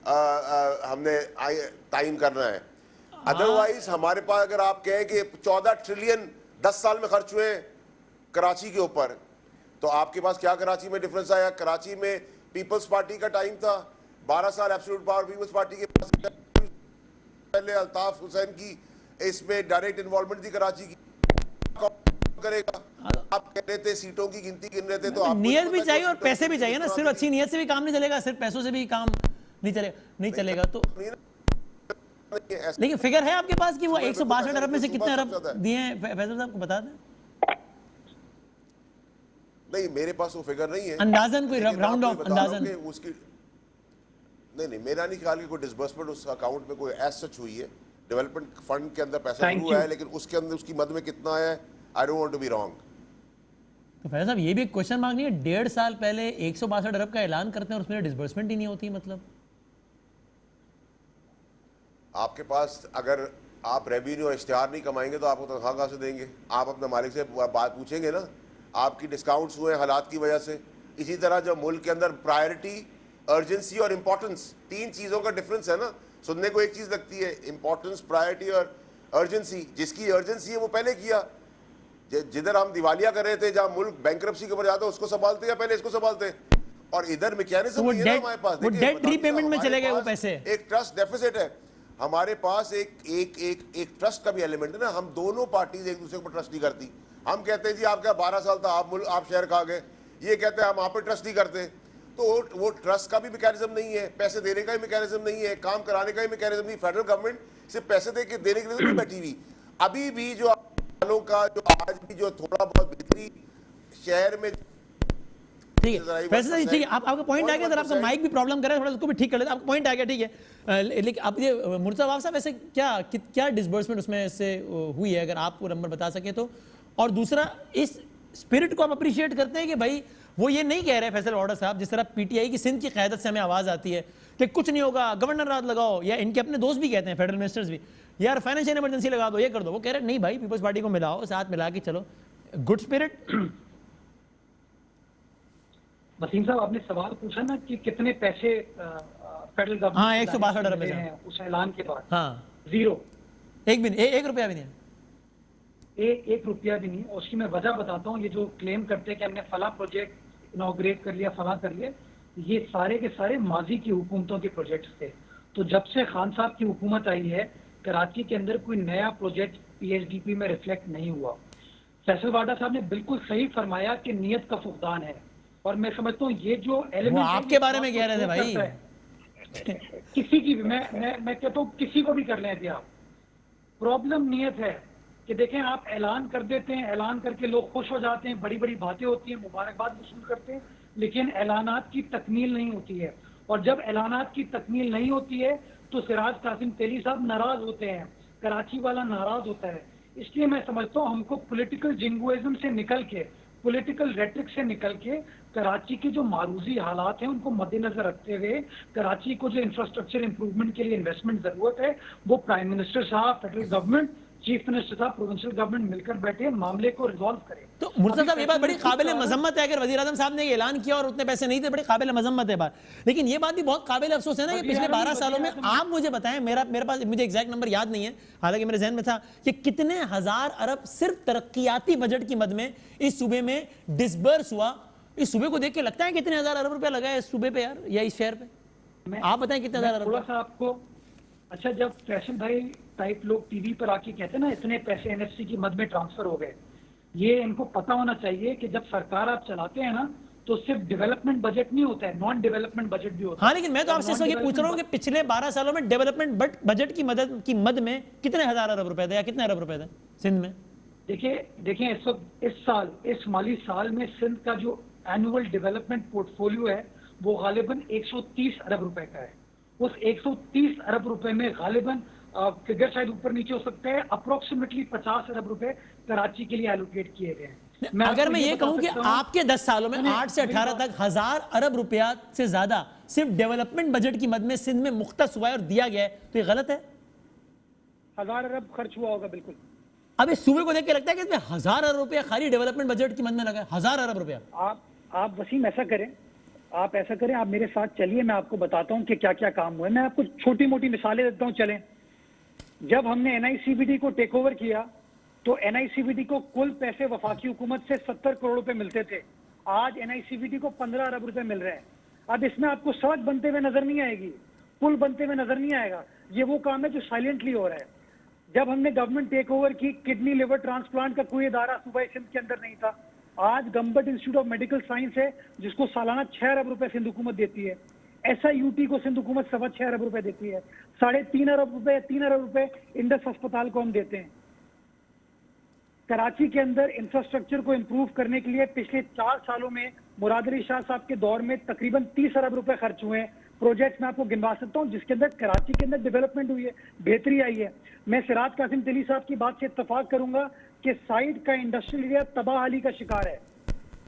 S3: हमने तायीन करना है। अदरवाइज हमारे पास अगर आप कहें कि 14 ट्रिलियन 10 साल में खर्च हुए कराची के ऊपर, तो आपके पास क्या कराची में डिफरेंस आया? कराची में पीपल्स पार्टी का टाइम था, 12 साल एब्सोल्यूट पावर पीपल्स पार्टी के पास, पहले अल्ताफ हुसैन की इसमें डायरेक्ट इन्वॉल्वमेंट थी कराची की। करेगा आप कह रहे थे सीटों की गिनती गिन रहे थे, तो आप
S1: नियत भी चाहिए और पैसे भी चाहिए ना, सिर्फ अच्छी नियत से भी काम नहीं चलेगा, सिर्फ पैसों से भी काम नहीं चलेगा। तो लेकिन फिगर है आपके पास कि वो 162 अरब में से कितने अरब दिए हैं? फैसल साहब को बता दें।
S3: नहीं, मेरे पास वो फिगर नहीं है,
S1: अंदाजन कोई राउंड ऑफ अंदाजन
S3: उसकी नहीं, मेरा नहीं ख्याल कि कोई डिसबर्समेंट उस अकाउंट में कोई एज सच हुई है। डेवलपमेंट फंड के अंदर पैसा हुआ है, लेकिन उसके अंदर उसकी मद में कितना है, I don't want to be wrong.
S1: तो फैसल साहब, ये भी एक क्वेश्चन मार्क नहीं है? 1.5 साल पहले 162 अरब का ऐलान करते हैं और उसमें डिसबर्समेंट ही नहीं होती। मतलब
S3: आपके पास अगर आप रेवेन्यू और इश्तिहार नहीं कमाएंगे तो आपको तनख्वाह कहाँ से देंगे? आप अपने मालिक से बात पूछेंगे ना। आपकी डिस्काउंट्स हुए हालात की वजह से। इसी तरह जब मुल्क के अंदर प्रायोरिटी, अर्जेंसी और इंपॉर्टेंस, 3 चीज़ों का डिफरेंस है ना। सुनने को एक चीज़ लगती है, इंपॉर्टेंस, प्रायोरिटी और अर्जेंसी। जिसकी अर्जेंसी है वो पहले किया। जिधर हम दिवालिया कर रहे थे, जहाँ मुल्क बैंकरप्सी के ऊपर जाता है, उसको संभालते या पहले इसको संभालते? और इधर मैकेनिज्म
S1: तो हमारे पास डेट रीपेमेंट में चले गए वो पैसे।
S3: एक ट्रस्ट डेफिसिट है हमारे पास, एक ट्रस्ट का भी एलिमेंट है ना। हम दोनों पार्टीज एक दूसरे पर ट्रस्ट नहीं करती। हम कहते हैं जी आपका 12 साल था, आप शहर खा गए, ये कहते हैं हम आप पे ट्रस्ट नहीं करते। तो वो ट्रस्ट का भी मैकेनिज्म नहीं है, पैसे देने का भी मैकेनिज्म नहीं है, काम कराने का भी मैकेनिज्म नहीं। फेडरल गवर्नमेंट सिर्फ पैसे देने के लिए नहीं बैठी हुई। अभी भी जो वालों का जो आज भी जो थोड़ा बहुत बेहतरी शहर में,
S1: ठीक है फैसल जी, ठीक है, आपका पॉइंट आ गया। सर आपका माइक भी प्रॉब्लम कर रहा है, थोड़ा उसको भी ठीक कर लेते हैं। आपका पॉइंट आ गया, ठीक है। लेकिन अब ये मुर्तज़ा साहब, ऐसे क्या डिसबर्समेंट उसमें से हुई है, अगर आप वो नंबर बता सके तो। और दूसरा, इस स्पिरिट को आप अप्रिशिएट करते हैं कि भाई वो ये नहीं कह रहे फैसल ऑर्डर साहब, जिस तरह पीटीआई की सिंध की क़यादत से हमें आवाज़ आती है कि कुछ नहीं होगा, गवर्नर राज लगाओ, या इनके अपने दोस्त भी कहते हैं, फेडरल मिनिस्टर्स भी, यार फाइनेंशियल इमरजेंसी लगा दो, ये कर दो। वो कह रहे नहीं भाई, पीपल्स पार्टी को मिलाओ, साथ मिला के चलो, गुड स्पिरिट।
S2: वसीम साहब, आपने सवाल पूछा ना कि कितने पैसे फेडरल
S1: हाँ,
S2: गवर्नमेंट
S1: 162 अरब में से।
S2: हैं उस ऐलान के बाद
S1: हाँ,
S2: जीरो,
S1: एक रुपया भी नहीं है।
S2: एक रुपया भी नहीं। और उसकी मैं वजह बताता हूँ। ये जो क्लेम करते हैं कि हमने फला प्रोजेक्ट इनॉग्रेट कर लिया, फला कर लिया, ये सारे के सारे माजी की हुकूमतों के प्रोजेक्ट्स थे। तो जब से खान साहब की हुकूमत आई है, कराची के अंदर कोई नया प्रोजेक्ट पीएचडीपी में रिफ्लेक्ट नहीं हुआ। फैसल वाडा साहब ने बिल्कुल सही फरमाया कि नीयत का फुकदान है। और मैं समझता हूँ ये जो
S1: वो
S2: एलिमेंट
S1: आपके बारे में कह रहे थे भाई।
S2: किसी की भी, मैं कहता हूँ किसी को भी कर लें थे आप, प्रॉब्लम नीयत है। कि देखें, आप ऐलान कर देते हैं, ऐलान करके लोग खुश हो जाते हैं, बड़ी बड़ी बातें होती हैं, मुबारकबाद वसूल करते हैं, लेकिन ऐलानात की तकमील नहीं होती है। और जब ऐलानात की तकमील नहीं होती है तो सिराज कासिम तेली साहब नाराज होते हैं, कराची वाला नाराज होता है। इसलिए मैं समझता हूँ हमको पॉलिटिकल जिंगुइज्म से निकल के, पॉलिटिकल रेट्रिक से निकल के, कराची के जो मारूजी हालात हैं उनको मद्देनजर रखते हुए कराची को जो इंफ्रास्ट्रक्चर इंप्रूवमेंट के लिए इन्वेस्टमेंट जरूरत है, वो प्राइम मिनिस्टर साहब, फेडरल गवर्नमेंट, चीफ मिनिस्टर साहब, प्रोविंशियल गवर्नमेंट मिलकर बैठे मामले को रिजॉल्व करें।
S1: तो मुर्तजा साहब, ये बात बड़ी काबिल
S2: अभी
S1: मजम्मत है। अगर वजीर आजम साहब ने ये ऐलान किया और उतने पैसे नहीं थे, बड़ी काबिल मजम्मत है बात। लेकिन ये बात भी बहुत काबिल अफसोस है ना कि पिछले 12 सालों में, आप मुझे बताएं, मेरे पास मुझे एग्जैक्ट नंबर याद नहीं है, हालांकि मेरे जहन में था कि कितने हजार अरब सिर्फ तरक्याती बजट की मद में इस सूबे में डिसबर्स हुआ। इस सूबे को देख के लगता है कितने हजार अरब रुपया लगा है इस सूबे पे यार, या इस शहर पे। आप बताएं कितने हजार अरब।
S2: थोड़ा सा आपको, अच्छा, जब फैशन भाई टाइप लोग टीवी पर आके कहते हैं ना इतने पैसे एनएफसी की मद में ट्रांसफर हो गए, ये इनको पता होना चाहिए कि जब सरकार आप चलाते हैं ना तो सिर्फ डेवलपमेंट बजट नहीं होता है, नॉन डेवलपमेंट बजट भी होता है।
S1: हाँ, लेकिन मैं तो आपसे इस वक्त पूछ रहा हूँ कि पिछले 12 सालों में डेवलपमेंट बजट की मद में कितने हजार अरब रुपए थे या कितने अरब रुपए थे सिंध में।
S2: देखिए इस वक्त, इस माली साल में सिंध का जो एनुअल डेवलपमेंट पोर्टफोलियो है वो गालिबन 130 अरब रुपए का है। उस 130 अरब रुपए में गालिबन फिगर शायद ऊपर नीचे हो सकता है, अप्रोक्सीमेटली 50 अरब रुपए कराची के लिए एलोकेट किए गए हैं।
S1: अगर मैं ये कहूं कि आपके 10 सालों में 8 से 18 तक 1000 अरब रुपया से ज्यादा सिर्फ डेवलपमेंट बजट की मद में सिंध में मुख्तस हुआ है और दिया गया है, तो ये गलत है।
S2: 1000 अरब खर्च हुआ होगा बिल्कुल।
S1: अब इस सूबे को देख के लगता है कि इसमें 1000 अरब रुपया खाली डेवलपमेंट बजट की मद में लगा है, 1000 अरब रुपया।
S2: आप वसीम ऐसा करें, आप मेरे साथ चलिए, मैं आपको बताता हूँ कि क्या क्या काम हुए। मैं आपको छोटी मोटी मिसालें देता हूँ, चलें। जब हमने एनआईसीबीडी को टेक ओवर किया तो एनआईसीबीडी को कुल पैसे वफाकी हुकूमत से 70 करोड़ रुपए मिलते थे। आज एनआईसीबीडी को 15 अरब रुपए मिल रहे हैं। अब इसमें आपको सड़क बनते हुए नजर नहीं आएगी, पुल बनते हुए नजर नहीं आएगा। ये वो काम है जो साइलेंटली हो रहा है। जब हमने गवर्नमेंट टेक ओवर की, किडनी लिवर ट्रांसप्लांट का कोई इदारा सूबा सिंध के अंदर नहीं था। आज government institute of medical science है जिसको सालाना 6 अरब रुपए सिंध हुकूमत देती है। SIUT को सिंध हुकूमत 6.25 अरब रुपए देती है। 3.5 अरब रुपए, 3 अरब रुपए इंडस अस्पताल को हम देते हैं। कराची के अंदर इंफ्रास्ट्रक्चर को इंप्रूव करने के लिए पिछले 4 सालों में मुराद अली शाह साहब के दौर में तकरीबन 30 अरब रुपए खर्च हुए हैं। प्रोजेक्ट में आपको गिनवा सकता हूं जिसके अंदर कराची के अंदर डेवलपमेंट हुई है, बेहतरी आई है। मैं सिराज कासिम तेली साहब की बात से इत्तफाक करूंगा कि साइड का इंडस्ट्रियल एरिया तबाहाली का शिकार है,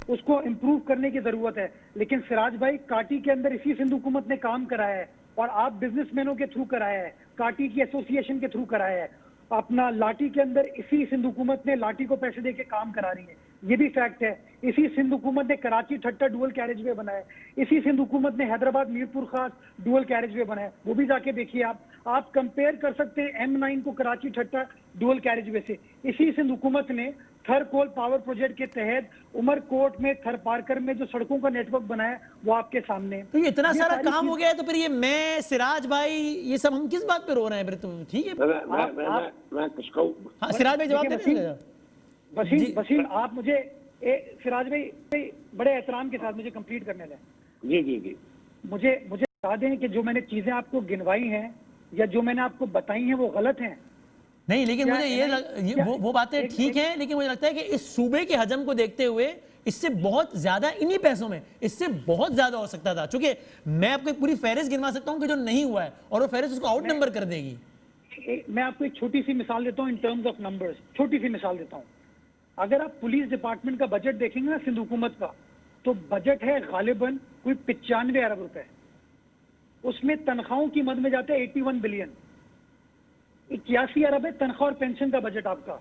S2: उसको इंप्रूव करने की जरूरत है। लेकिन सिराज भाई, काटी के अंदर इसी सिंध हुकूमत ने काम कराया है और आप बिजनेसमैनों के थ्रू कराया है, काटी की एसोसिएशन के थ्रू कराया है। अपना लाठी के अंदर इसी सिंध हुकूमत ने लाठी को पैसे देके काम करा रही है, ये भी फैक्ट है। इसी सिंध हुकूमत ने कराची ठट्टा डुअल कैरेज वे बनाया, इसी सिंध हुकूमत ने हैदराबाद मीरपुर खास डुअल कैरेज वे बनाया, वो भी जाके देखिए आप कंपेयर कर सकते हैं M9 को कराची ठट्टा डुअल कैरेज वे से। इसी सिंध हुकूमत ने थर कोल पावर प्रोजेक्ट के तहत उमरकोट में, थर पारकर में जो सड़कों का नेटवर्क बनाया वो आपके सामने।
S1: तो ये इतना सारा काम हो गया है, तो फिर ये मैं, सिराज भाई, ये सब हम किस बात पे रो रहे हैं फिर? तो ठीक है,
S4: मैं कुछ कहूँ?
S1: हाँ, सिराज भाई जवाब देंगे।
S2: वसीम, आप मुझे सिराज भाई बड़े एहतराम के साथ मुझे कंप्लीट करने दें।
S4: जी।
S2: मुझे बता दें कि जो मैंने चीजें आपको गिनवाई हैं या जो मैंने आपको बताई हैं वो गलत हैं।
S1: नहीं, लेकिन मुझे वो बातें ठीक हैं, लेकिन मुझे लगता है कि इस सूबे के हजम को देखते हुए इससे बहुत ज्यादा, इन्हीं पैसों में इससे बहुत ज्यादा हो सकता था। चूंकि मैं आपको एक पूरी फहरिस्त गिनवा सकता हूं कि जो नहीं हुआ है और वो फहरिस्त उसको आउट नंबर कर देगी।
S2: मैं आपको एक छोटी सी मिसाल देता हूं इन टर्म्स ऑफ नंबर्स, छोटी सी मिसाल देता हूं। अगर आप पुलिस डिपार्टमेंट का बजट देखेंगे ना सिंध हुकूमत का, तो बजट है गालिबन कोई 95 अरब रुपए। उसमें तनख्वाहों की मद में जाते हैं 81 बिलियन। 81 अरब है तनख्वाह और पेंशन का बजट आपका।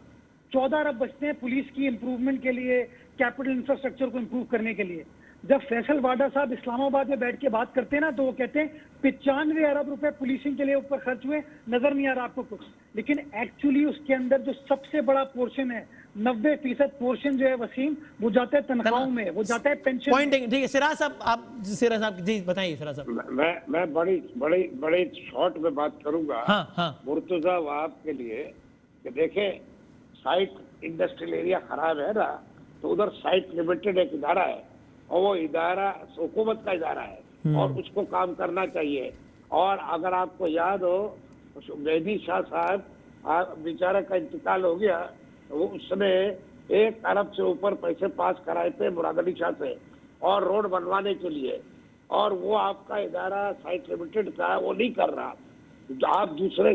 S2: 14 अरब बचते हैं पुलिस की इंप्रूवमेंट के लिए, कैपिटल इंफ्रास्ट्रक्चर को इंप्रूव करने के लिए। जब फैसल वाडा साहब इस्लामाबाद में बैठ के बात करते हैं ना, तो वो कहते हैं 95 अरब रुपए पुलिसिंग के लिए ऊपर खर्च हुए, नजर नहीं आ रहा आपको कुछ। लेकिन एक्चुअली उसके अंदर जो सबसे बड़ा पोर्शन है, 90% पोर्शन जो है वसीम, वो जाता है तनख्वाहों में, वो जाता है पेंशन।
S1: पॉइंट ठीक है। सिराज साहब, आप सिराज साहब जी बताइए। सिराज साहब,
S4: मैं बड़ी शॉर्ट में बात करूंगा।
S1: हाँ
S4: मुर्तजा वहाब के लिए कि देखे, साइट इंडस्ट्रियल एरिया खराब है ना, तो उधर साइट लिमिटेड एक इदारा है, और वो इदारा हुकूमत का इदारा है और उसको काम करना चाहिए। और अगर आपको याद हो, मेहदी शाह साहब बेचारा का इंतकाल हो गया, वो उसने 1 अरब से ऊपर पैसे पास कराए थे मुराद अली शाह से और रोड बनवाने के लिए, और वो आपका इदारा साइट लिमिटेड का वो नहीं कर रहा। आप दूसरे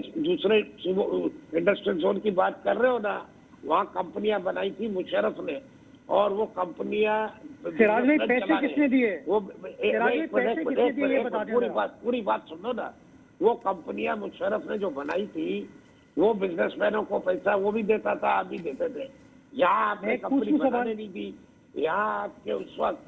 S4: इंडस्ट्रियल जोन की बात कर रहे हो ना, वहाँ कंपनियां बनाई थी मुशर्रफ ने, और वो कंपनियां
S2: सिराज भाई पैसे किसने दिए?
S4: वो
S2: बता
S4: पूरी बात सुनो ना। वो कंपनियां मुशर्रफ ने जो बनाई थी, वो बिजनेसमैनों को पैसा वो भी देता था, आप भी देते थे। यहाँ आपने कंपनी बनाने नहीं दी। यहाँ आपके उस वक्त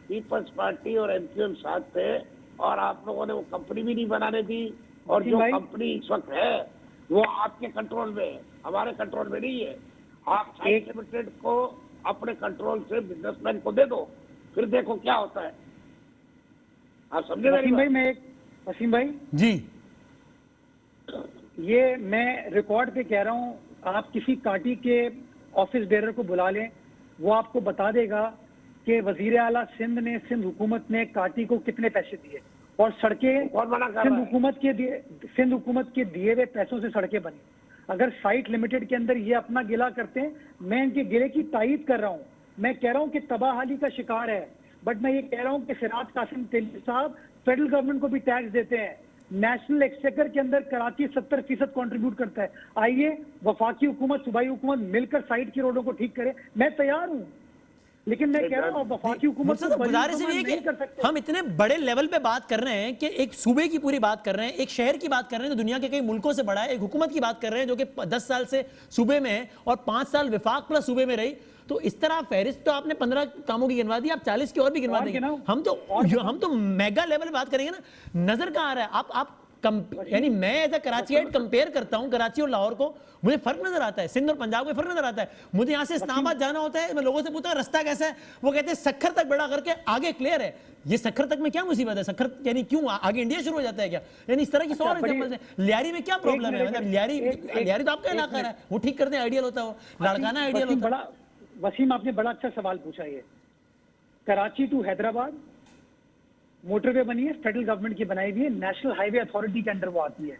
S4: पीपल्स पार्टी और एमक्यूएम साथ थे, और आप लोगों ने वो कंपनी भी नहीं बनाने दी। और जो कंपनी इस वक्त है वो आपके कंट्रोल में है, हमारे कंट्रोल में नहीं है। आप साइट लिमिटेड को अपने कंट्रोल से बिजनेसमैन को दे दो, फिर देखो क्या होता है। आप समझे
S2: वसीम भाई
S1: जी,
S2: ये मैं रिकॉर्ड पे कह रहा हूँ, आप किसी पार्टी के ऑफिस बेरर को बुला लें, वो आपको बता देगा कि वजीर आला सिंध ने, सिंध हुकूमत ने काटी को कितने पैसे दिए, और सड़कें सिंध हुकूमत के दिए हुए पैसों से सड़कें बनी। अगर साइट लिमिटेड के अंदर ये अपना गिला करते हैं, मैं इनके गिले की तायीद कर रहा हूँ। मैं कह रहा हूँ कि तबाहाली का शिकार है, बट मैं ये कह रहा हूँ कि सिराज कासिम तेली साहब फेडरल गवर्नमेंट को भी टैक्स देते हैं। नेशनल एक्सचेकर के अंदर कराची 70% कंट्रीब्यूट करता है। आइए वफाकी हुकूमत, सूबाई हुकूमत मिलकर साइट की रोडों को ठीक करे, मैं तैयार हूँ। लेकिन मैं कह रहा हूँ वफाकी हुकूमत
S1: तो गुजारिश ये है कि हम इतने बड़े लेवल पे बात कर रहे हैं कि एक सूबे की पूरी बात कर रहे हैं, एक शहर की बात कर रहे हैं जो दुनिया के कई मुल्कों से बड़ा है, एक हुकूमत की बात कर रहे हैं जो कि 10 साल से सूबे में है और 5 साल विफाक प्लस सूबे में रही। तो इस तरह फहरिस्त तो आपने 15 कामों की गिनवा दी, आप 40 की और भी गिनवा देंगे। हम तो मेगा लेवल पे बात करेंगे ना। नजर कहाँ आ रहा है? आप यानी मैं एज अ कराचीआइट कंपेयर करता हूं कराची और लाहौर को, मुझे फर्क नजर आता है। सिंध और पंजाब में फर्क नजर आता है। मुझे यहां से इस्लामाबाद जाना होता है, मैं लोगों से पूछता हूं रास्ता कैसा है, वो कहते हैं सखर तक बड़ा करके आगे क्लियर है। ये सखर तक में क्या मुसीबत है? सखर यानी क्यों आगे इंडिया शुरू हो जाता है क्या? यानी इस तरह की सौ एग्जांपल्स हैं। लियारी में क्या प्रॉब्लम है? मतलब लियारी तो आपका इलाका है, वो ठीक करते हैं, आइडियल होता है, वो लड़काना आइडियल होता है।
S2: वसीम, आपने बड़ा अच्छा सवाल पूछा। ये कराची टू हैदराबाद मोटरवे बनी है, फेडरल गवर्नमेंट की बनाई हुई है, नेशनल हाईवे अथॉरिटी के अंडर वो आती है।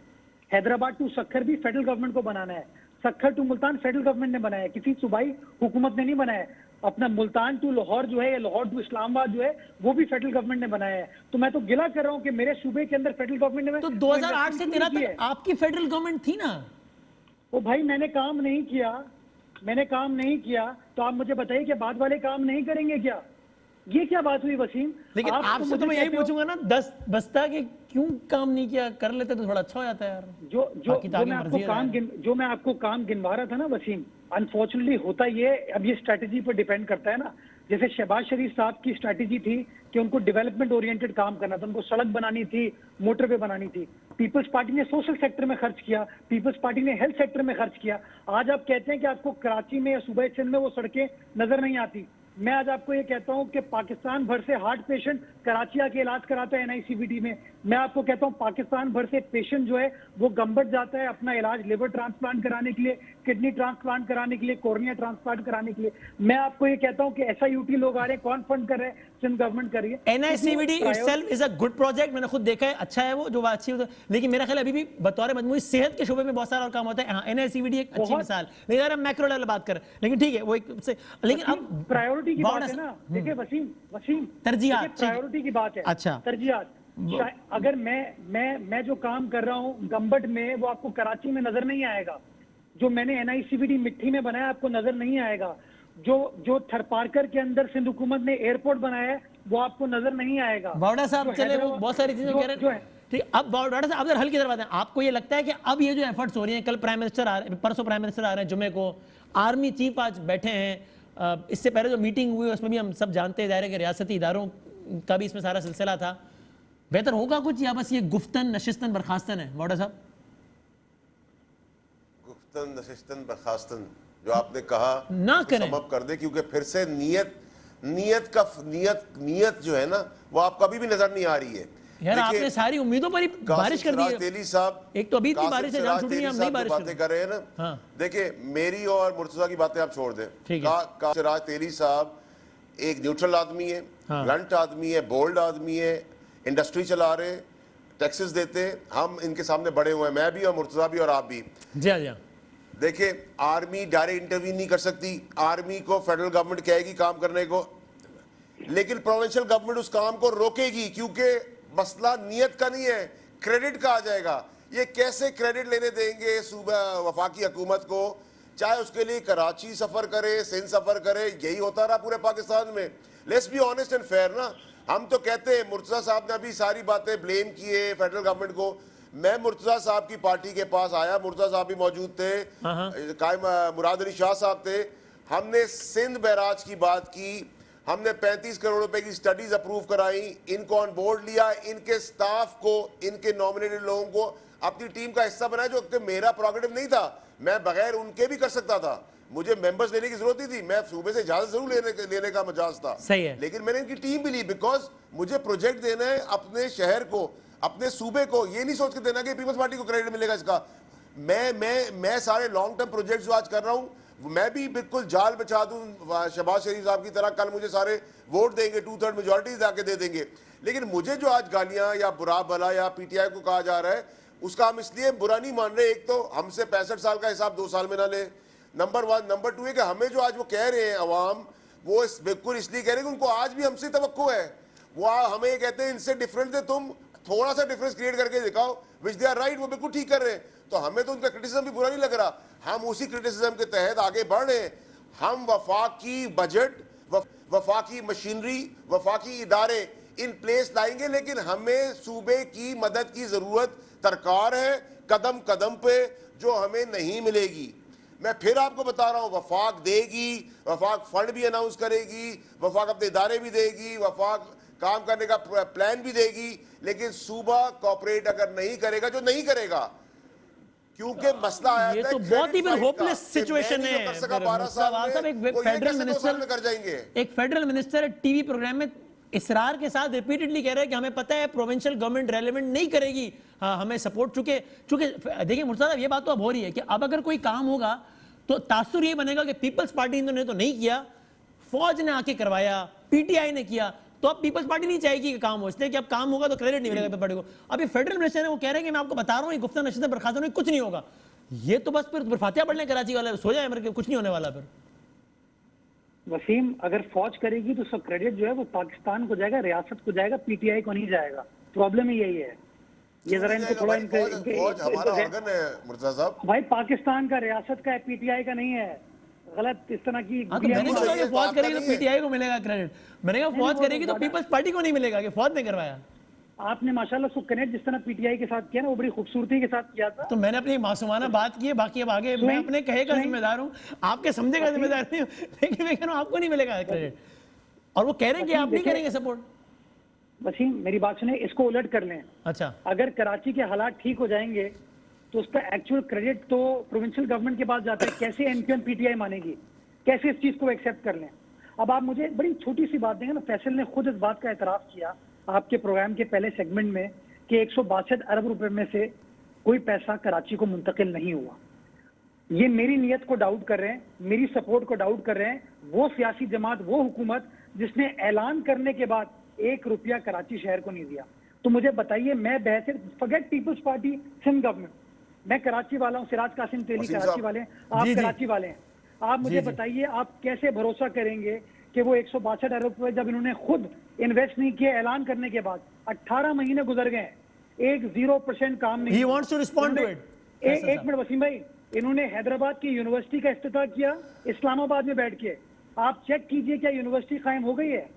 S2: हैदराबाद टू सक्खर भी फेडरल गवर्नमेंट को बनाना है। Sukkur to Multan federal government ने बनाया है, किसी सूबाई हुकूमत ने नहीं बनाया है। अपना मुल्तान टू लाहौर जो है, या लाहौर टू इस्लामाबाद जो है, वो भी फेडरल गवर्नमेंट ने बनाया है। तो मैं तो गिला कर रहा हूँ कि मेरे सूबे के अंदर फेडरल गवर्नमेंट ने,
S1: तो 2008 से 13 तक आपकी फेडरल गवर्नमेंट थी ना।
S2: वो भाई मैंने काम नहीं किया, तो आप मुझे बताइए कि बाद वाले काम नहीं करेंगे क्या? ये क्या बात हुई वसीम?
S1: लेकिन आपसे तो मैं यही पूछूंगा ना, 10 बस्ता के क्यों काम नहीं किया? कर लेते तो थोड़ा अच्छा हो जाता है यार।
S2: जो मैं आपको काम गिनवा रहा था ना वसीम, अनफॉर्चुनेटली होता ये, अब ये स्ट्रेटेजी पर डिपेंड करता है ना। जैसे शहबाज शरीफ साहब की स्ट्रेटेजी थी कि उनको डेवलपमेंट ओरिएंटेड काम करना था, उनको सड़क बनानी थी, मोटरवे बनानी थी। पीपल्स पार्टी ने सोशल सेक्टर में खर्च किया, पीपल्स पार्टी ने हेल्थ सेक्टर में खर्च किया। आज आप कहते हैं कि आपको कराची में या सूबे सिंध में वो सड़कें नजर नहीं आती। मैं आज आपको ये कहता हूं कि पाकिस्तान भर से हार्ट पेशेंट कराची आके इलाज कराता है एनआईसीवीडी में। मैं आपको कहता हूं पाकिस्तान भर से पेशेंट जो है वो गंबट जाता है अपना इलाज लिवर ट्रांसप्लांट कराने के लिए, किडनी ट्रांसप्लांट कराने के लिए, कोर्निया ट्रांसप्लांट कराने के लिए। मैं आपको ये कहता हूं कि SIUT लोग आ रहे हैं, कौन फंड कर रहे हैं? सिंध गवर्नमेंट कर रही है।
S1: NICVD itself is a good project, मैंने खुद देखा है, अच्छा है वो जो अच्छी होता है। लेकिन मेरा ख्याल अभी भी बतौर मजमूई सेहत के शोबे में बहुत सारा और काम होता है। हाँ, एनआईसीवीडी एक अच्छी मिसाल, लेकिन यार हम मैक्रो लेवल बात करें, लेकिन ठीक है वो एक से, लेकिन अब
S2: प्रायोरिटी की बात है ना। देखिए वसीम
S1: तरजीहात,
S2: प्रायोरिटी की बात है।
S1: अच्छा
S2: तरजीहात, अगर मैं जो काम कर रहा हूँ गंबट में, वो आपको कराची में नजर नहीं आएगा। जो मैंने NICVD मिट्टी में बनाया आपको नजर नहीं आएगा। जो थरपारकर के अंदर सिंध हुकूमत ने एयरपोर्ट बनाया है वो आपको नजर नहीं आएगा।
S1: बावड़ा साहब चले वो बहुत सारी चीजें कह रहे हैं। ठीक, अब बावड़ा साहब हल की तरफ आते हैं। आपको ये लगता है कि अब ये जो एफर्ट्स हो रही हैं, कल प्राइम मिनिस्टर आ रहे हैं, परसों प्राइम मिनिस्टर आ रहे हैं जुमे को, आर्मी चीफ आज बैठे हैं, इससे पहले जो मीटिंग हुई उसमें भी हम सब जानते हैं दायरे के रियासती इदारों का भी इसमें सारा सिलसिला था, बेहतर होगा कुछ या बस ये गुफ्तन नशिस्तन बर्खास्तन है मौड़ा साहब?
S3: गुफ्तन नशिस्तन बर्खास्तन जो आपने कहा
S1: ना करें।
S3: समअप कर दे, क्योंकि फिर से नीयत जो है ना वो आप कभी भी नजर नहीं आ रही है।
S1: यार आपने सारी उम्मीदों पर ही बारिश कर दी है।
S3: तेली साहब,
S1: एक तो अभी इतनी बारिश है, जान छूटी नहीं, हम नहीं बारिश
S3: बातें कर रहे हैं ना।
S1: हाँ।
S3: देखिए मेरी और मुर्तजा की बातें आप छोड़ दें।
S1: ठीक है।
S3: सिराज तेली साहब एक न्यूट्रल आदमी है, ब्लंट आदमी है, बोल्ड आदमी है, इंडस्ट्री चला रहे, टैक्सेस देते, हम इनके सामने बड़े हुए हैं, मैं भी और मुर्तजा भी और आप भी।
S1: जी हाँ जी हाँ।
S3: देखिए आर्मी डायरेक्ट इंटरवीन नहीं कर सकती, आर्मी को फेडरल गवर्नमेंट कहेगी काम करने को, लेकिन प्रोविंशियल गवर्नमेंट उस काम को रोकेगी, क्योंकि मसला नियत का नहीं है, क्रेडिट का आ जाएगा। ये कैसे क्रेडिट लेने देंगे सूबा वफाकी हुकूमत को, चाहे उसके लिए कराची सफर करे, सिंध सफर करे, यही होता रहा पूरे पाकिस्तान में। Let's be honest and fair ना। हम तो कहते हैं, मुर्तजा साहब ने अभी सारी बातें ब्लेम किए फेडरल गवर्नमेंट को। मैं मुर्तजा साहब की पार्टी के पास आया, मुर्तजा साहब भी मौजूद थे, कायम मुराद अली शाह साहब थे, हमने सिंध बैराज की बात की, हमने 35 करोड़ रुपए की स्टडीज अप्रूव कराई, इनको ऑन बोर्ड लिया, इनके स्टाफ को, इनके नॉमिनेटेड लोगों को अपनी टीम का हिस्सा बनाया, जो कि मेरा प्रोग्रेटिव नहीं था, मैं बगैर उनके भी कर सकता था, मुझे मेंबर्स लेने की जरूरत नहीं थी, मैं सूबे से इजाजत जरूर लेने का मजाज था।
S1: सही है।
S3: लेकिन मैंने इनकी टीम भी ली, बिकॉज मुझे प्रोजेक्ट देना है अपने शहर को, अपने सूबे को, ये नहीं सोच के देना कि पीपल्स पार्टी को क्रेडिट मिलेगा इसका। मैं सारे लॉन्ग टर्म प्रोजेक्ट जो आज कर रहा हूं, मैं भी बिल्कुल जाल बचा दूं शहबाज शरीफ साहब की तरह, कल मुझे सारे वोट देंगे, 2/3 मेजोरिटी जाके दे देंगे। लेकिन मुझे जो आज गालियां या बुरा भला या पीटीआई को कहा जा रहा है, उसका हम इसलिए बुरा नहीं मान रहे, एक तो हमसे 65 साल का हिसाब 2 साल में ना ले, नंबर 1। नंबर 2 है कि हमें जो आज वो कह रहे हैं अवाम, वो बिल्कुल इसलिए कह रहे हैं कि उनको आज भी हमसे तवक्को है, वो हमें ये कहते हैं इनसे डिफरेंट है, तुम थोड़ा सा डिफरेंस क्रिएट करके दिखाओ, विच दे आर राइट, वो बिल्कुल ठीक कर रहे हैं। तो हमें तो उनका क्रिटिसिज्म भी बुरा नहीं लग रहा, हम उसी क्रिटिसिज्म के तहत आगे बढ़ रहे हैं। हम वफाकी बजट, वफाकी मशीनरी, वफाकी इदारे इन प्लेस लाएंगे, लेकिन हमें सूबे की मदद की जरूरत दरकार है कदम कदम पे, जो हमें नहीं मिलेगी। मैं फिर आपको बता रहा हूं, वफाक देगी, वफाक फंड भी अनाउंस करेगी, वफाक अपने इदारे भी देगी, वफाक काम करने का प्लान भी देगी, लेकिन सूबा कॉपरेट अगर नहीं करेगा, जो नहीं करेगा, क्योंकि मसला आया
S1: ये तो बहुत ही फिर होपलेस सिचुएशन है। एक फेडरल मिनिस्टर
S3: कर जाएंगे,
S1: एक फेडरल मिनिस्टर टीवी प्रोग्राम में इसरार के साथ रिपीटेडली कह रहे हैं कि हमें पता है प्रोविंशियल गवर्नमेंट रेलेवेंट नहीं करेगी, हाँ हमें सपोर्ट, चूंकि देखिए मुर्तजा साहब ये बात तो अब हो रही है कि अब अगर कोई काम होगा तो तासुर ये बनेगा कि पीपल्स पार्टी ने तो नहीं किया, फौज ने आके करवाया, पीटीआई ने किया, तो अब पीपल्स पार्टी नहीं चाहेगी कि काम हो, इसलिए कि अब काम होगा तो क्रेडिट नहीं मिलेगा पीपल्स पार्टी को। अभी फेडरल मिनिस्टर है वो कह रहे हैं कि मैं आपको बता रहा हूँ गुफ्ता नशीद बर्खास्त में कुछ नहीं होगा, ये तो बस फिर फातिहा पढ़ लें कराची वाले, सो जाए मर के, कुछ नहीं होने वाला। फिर
S2: वसीम, अगर फौज करेगी तो सब क्रेडिट जो है वो पाकिस्तान को जाएगा, रियासत को जाएगा, पीटीआई को नहीं जाएगा। प्रॉब्लम ही यही है। ये जरा इनको थोड़ा
S3: हमारा ऑर्गन है मुर्तजा साहब,
S2: भाई पाकिस्तान का रियासत का है, पीटीआई का नहीं है। गलत इस तरह की
S1: तो मैंने कहा कि फौज करेगी तो पीटीआई को मिलेगा क्रेडिट, मैंने कहा फौज करेगी तो पीपल्स पार्टी को नहीं मिलेगा कि फौज ने करवाया।
S2: आपने माशाल्लाह उसको कनेक्ट जिस तरह पीटीआई के साथ किया ना, वो बड़ी खूबसूरती के साथ किया था।
S1: तो मैंने अपनी मासूमाना बात की है, बाकी अब आगे मैं अपने कहे का जिम्मेदार हूँ, आपके समझे का जिम्मेदार नहीं हूँ, लेकिन मैं कह रहा हूँ आपको नहीं मिलेगा क्रेडिट, और वो कह रहे हैं कि आप नहीं करेंगे सपोर्ट।
S2: वसीम मेरी बात सुने, इसको उलट कर लें।
S1: अच्छा,
S2: अगर कराची के हालात ठीक हो जाएंगे तो उसका एक्चुअल क्रेडिट तो प्रोविंशियल गवर्नमेंट के पास जाता है। कैसे एमक्यूएम पीटीआई मानेगी, कैसे इस चीज को एक्सेप्ट कर लें? अब आप मुझे बड़ी छोटी सी बात देंगे ना, फैसल ने खुद इस बात का एतराफ किया आपके प्रोग्राम के पहले सेगमेंट में कि 162 अरब रुपए में से कोई पैसा कराची को मुंतकिल नहीं हुआ। ये मेरी नीयत को डाउट कर रहे हैं, मेरी सपोर्ट को डाउट कर रहे हैं वो सियासी जमात, वो हुकूमत जिसने ऐलान करने के बाद 1 रुपया कराची शहर को नहीं दिया। तो मुझे बताइए, मैं बहस फॉरगेट पीपल्स पार्टी सिंध गवर्नमेंट, मैं कराची वाला हूँ, सिराज कासिम तेली कराची वाले हैं, आप कराची वाले हैं, आप मुझे बताइए आप कैसे भरोसा करेंगे कि वो 162 अरब रुपए जब इन्होंने खुद इन्वेस्ट नहीं किए ऐलान करने के बाद, 18 महीने गुजर गए, 0% काम नहीं।
S1: He wants to respond to it.
S2: एक मिनट वसीम भाई, इन्होंने हैदराबाद की यूनिवर्सिटी का इफ्तिताह किया इस्लामाबाद में बैठ के, आप चेक कीजिए क्या यूनिवर्सिटी कायम हो गई है?